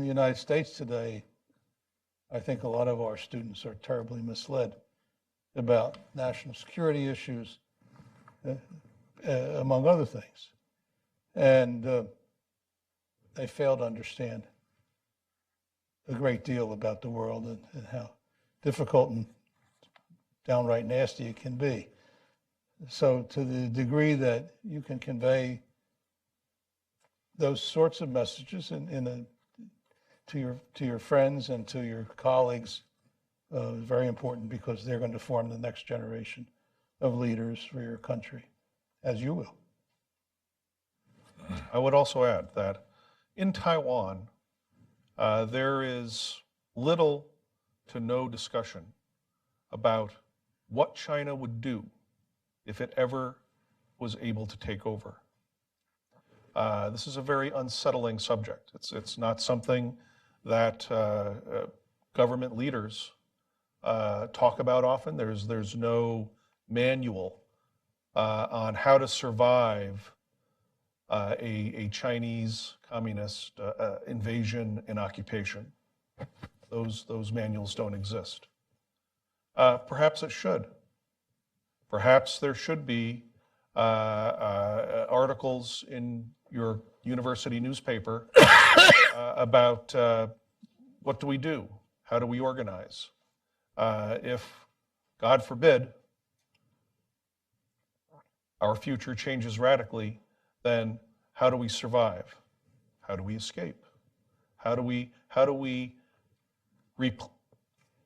the United States today, I think a lot of our students are terribly misled about national security issues, among other things. And they fail to understand a great deal about the world and how difficult and downright nasty it can be. So to the degree that you can convey those sorts of messages in to your friends and to your colleagues is very important, because they're going to form the next generation of leaders for your country, as you will. I would also add that in Taiwan, there is little to no discussion about what China would do if it ever was able to take over. This is a very unsettling subject. It's not something that government leaders talk about often. There's no manual on how to survive a Chinese communist invasion and occupation. Those manuals don't exist. Perhaps it should. Perhaps there should be articles in your university newspaper about what do we do? How do we organize? If, God forbid, our future changes radically, then how do we survive? How do we escape? How do we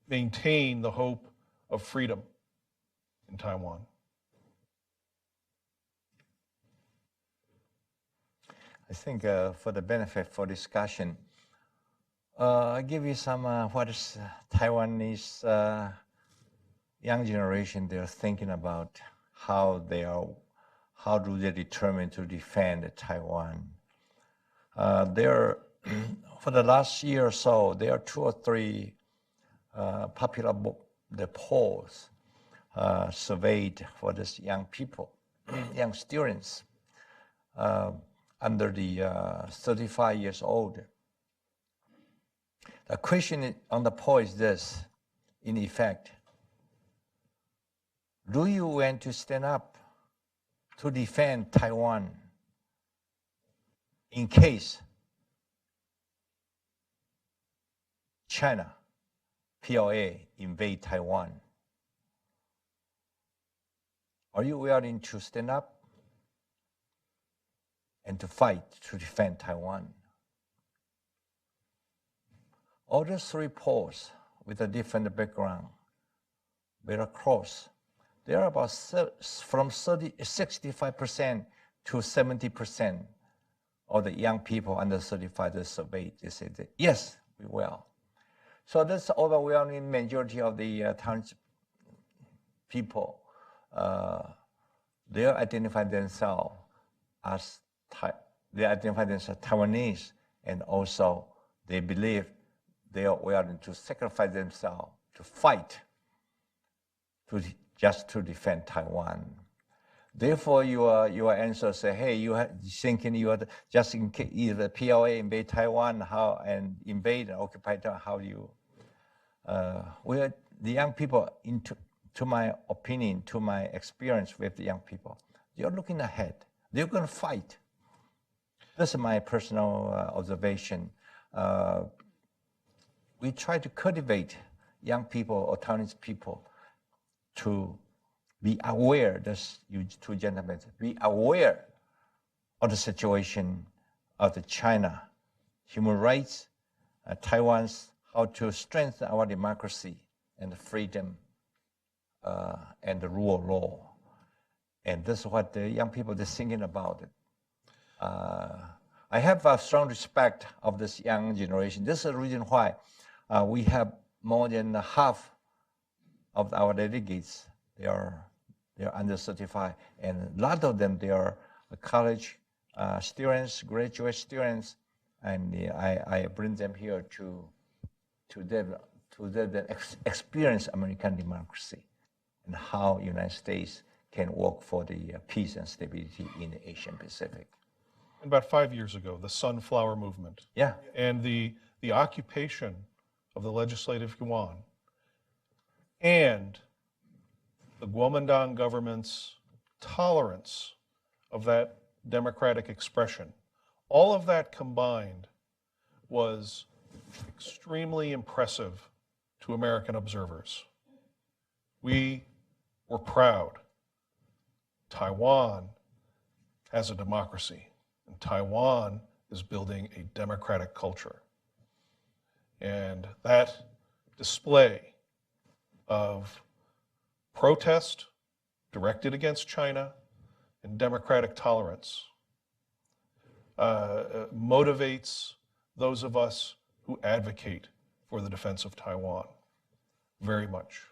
maintain the hope of freedom in Taiwan? I think for the benefit for discussion, I'll give you some what is Taiwanese young generation they're thinking about, how do they determine to defend Taiwan. For the last year or so, there are 2 or 3 popular the polls surveyed for these young people, young students under the 35 years old. The question on the poll is this, in effect: do you want to stand up to defend Taiwan in case China, PLA, invade Taiwan? Are you willing to stand up and to fight to defend Taiwan? All those 3 polls with a different background, very close. They are about from 65% to 70% of the young people under 35 that surveyed. They said that, yes, we will. So this overwhelming majority of the people, they identify themselves as Taiwanese, and also they believe they are willing to sacrifice themselves to fight just to defend Taiwan. Therefore, your answer say, hey, you are thinking you are just in case either PLA invade Taiwan, how and invade and occupy Taiwan, how do you? The young people, to my opinion, to my experience with the young people, they're looking ahead. They're going to fight. This is my personal observation. We try to cultivate young people or Taiwanese people to be aware, this you 2 gentlemen, be aware of the situation of the China, human rights, Taiwan's, how to strengthen our democracy and the freedom and the rule of law. And this is what the young people are thinking about it. I have a strong respect of this young generation. This is the reason why we have more than half of our delegates. They're under 35, and a lot of them, they are college students, graduate students, and I bring them here to experience American democracy and how United States can work for the peace and stability in the Asian Pacific. About 5 years ago, the Sunflower Movement, Yeah. and the occupation of the Legislative Yuan, and the Kuomintang government's tolerance of that democratic expression, all of that combined was extremely impressive to American observers. We were proud. Taiwan has a democracy, and Taiwan is building a democratic culture. And that display of protest directed against China and democratic tolerance motivates those of us who advocate for the defense of Taiwan very much.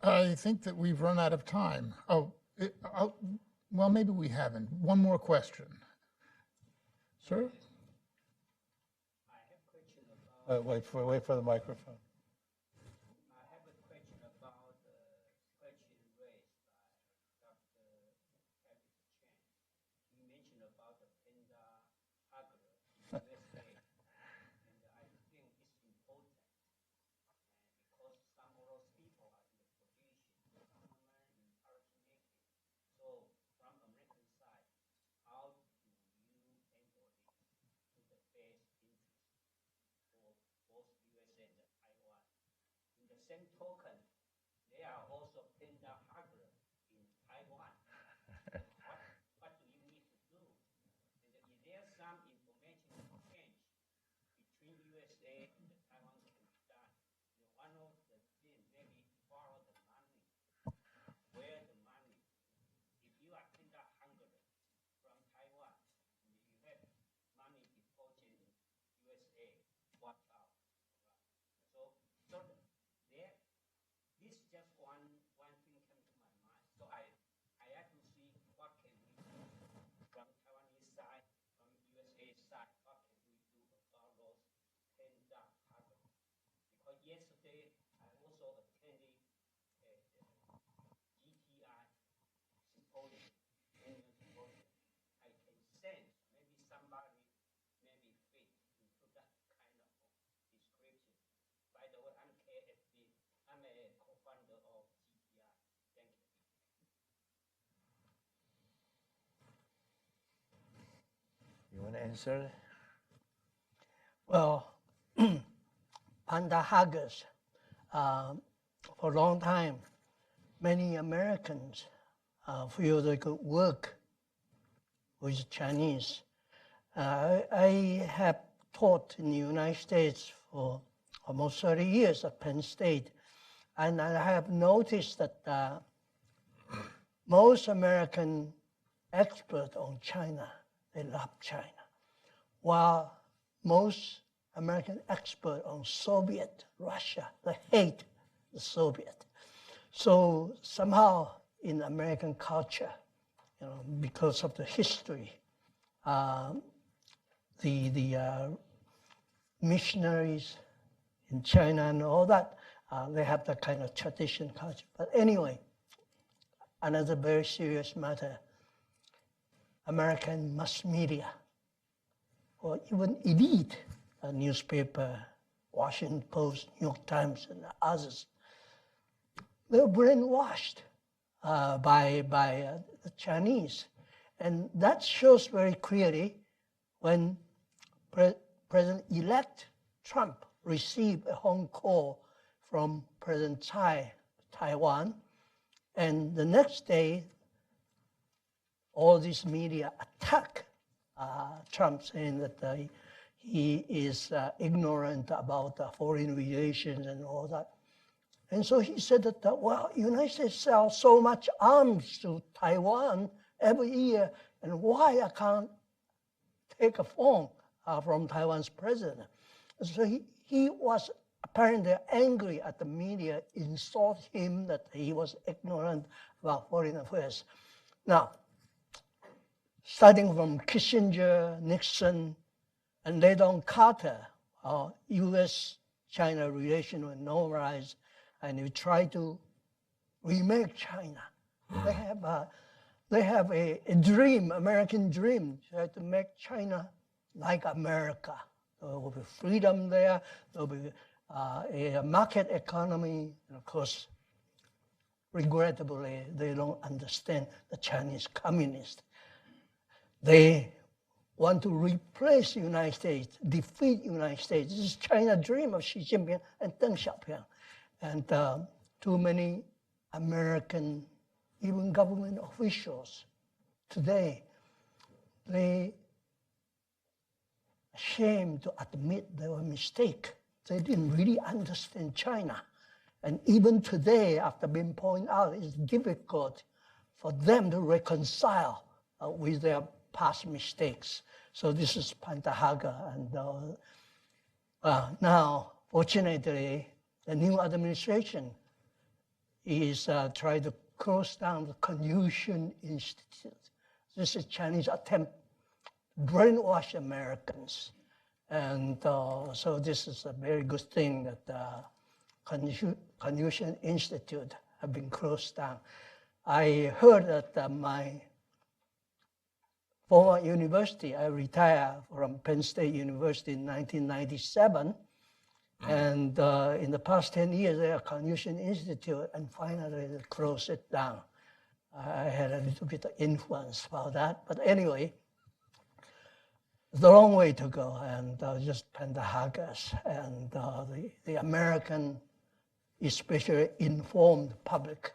I think that we've run out of time. Well, maybe we haven't. One more question. Sir? Wait for the microphone. I have a question about the question raised by Dr. Parris Chang. He mentioned about the panda hugger in USA, and I think it's important because some of those people are in the position of government in policymaking. So from American side, how do you handle this to the best interest for both USA and Taiwan? In the same token, they are also panda hugger in Taiwan. What do you need to do? And is there some information exchange between USA and the Taiwan can be done? One of the things maybe follow the money, where the money. If you are panda hugger from Taiwan, and you have money deposited in USA, watch out. So there, this is just one thing came to my mind. So I have to see what can we do from Taiwanese side, from USA side, what can we do about those panda huggers? Because yesterday I also attended a GTI symposium, annual symposium. I can sense maybe somebody maybe fit into that kind of description. By the way, I'm KFB. I'm a co-founder of GTI. Thank you. You want to answer? Well, panda huggers, for a long time, many Americans feel they could work with Chinese. I have taught in the United States for almost 30 years at Penn State, and I have noticed that most American experts on China, they love China, while most American experts on Soviet Russia, they hate the Soviet. So somehow in American culture, because of the history, the missionaries in China and all that, they have that kind of tradition culture. But anyway, another very serious matter, American mass media, or even elite newspaper, Washington Post, New York Times, and others, they're brainwashed by the Chinese. And that shows very clearly when President-elect Trump received a phone call from President Tsai, Taiwan, and the next day, all these media attack Trump, saying that he is ignorant about foreign relations and all that. And so he said that, well, United States sells so much arms to Taiwan every year, and why I can't take a phone from Taiwan's president? So he was apparently angry at the media, insult him that he was ignorant about foreign affairs. Now, starting from Kissinger, Nixon, and later on Carter, U.S.-China relation were normalized, and we try to remake China. They have a dream, American dream, to make China like America. There will be freedom there. There will be a market economy. And of course, regrettably, they don't understand the Chinese communists. They want to replace the United States, defeat the United States. This is China's dream of Xi Jinping and Deng Xiaoping. And too many American even government officials today, they ashamed to admit their mistake. They didn't really understand China. And even today, after being pointed out, it's difficult for them to reconcile with their past mistakes. So this is Pantahaga. And now, fortunately, the new administration is trying to close down the Confucian Institute. This is Chinese attempt to brainwash Americans. And so this is a very good thing that the Confucian Institute have been closed down. I heard that my former university, I retired from Penn State University in 1997. And in the past 10 years, they are Confucian Institute, and finally they closed it down. I had a little bit of influence about that. But anyway, it's the wrong way to go, and just Pantahagas. And the American, especially informed public,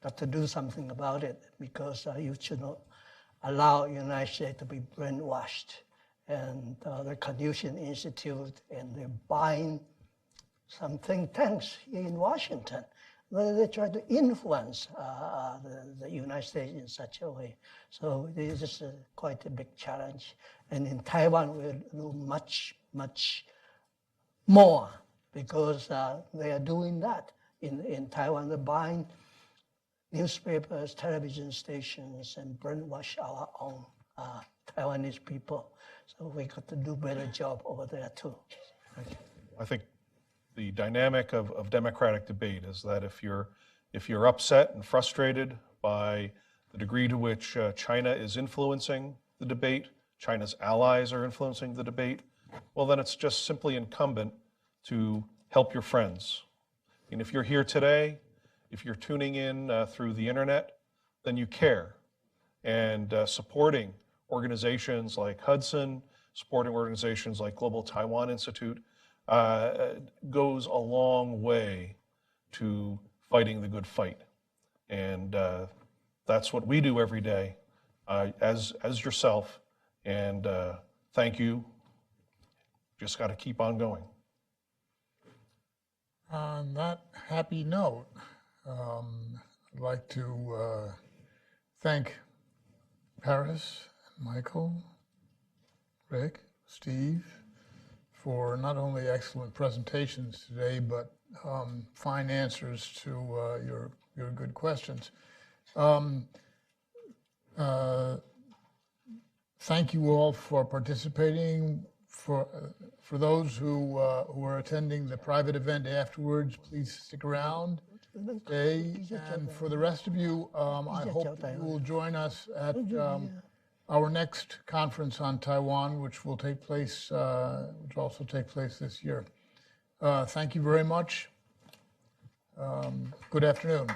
got to do something about it, because you should not allow the United States to be brainwashed. And the Confucian Institute, and they're buying some think tanks here in Washington. They try to influence the United States in such a way. So this is quite a big challenge. And in Taiwan, we'll do much, much more, because they are doing that. In Taiwan, they're buying newspapers, television stations, and brainwash our own Taiwanese people. So we got to do a better job over there too. I think the dynamic of democratic debate is that if you're upset and frustrated by the degree to which China is influencing the debate, China's allies are influencing the debate, well, then it's just simply incumbent to help your friends. And if you're here today, if you're tuning in through the internet, then you care. And supporting organizations like Hudson, supporting organizations like Global Taiwan Institute, goes a long way to fighting the good fight. And that's what we do every day as yourself. And thank you. Just got to keep on going. On that happy note, I'd like to thank Parris, Michael, Rick, Steve, for not only excellent presentations today, but fine answers to your good questions. Thank you all for participating. For those who are attending the private event afterwards, please stick around, stay. And for the rest of you, I hope that you will join us at our next conference on Taiwan, which will take place, which will also take place this year. Thank you very much. Good afternoon.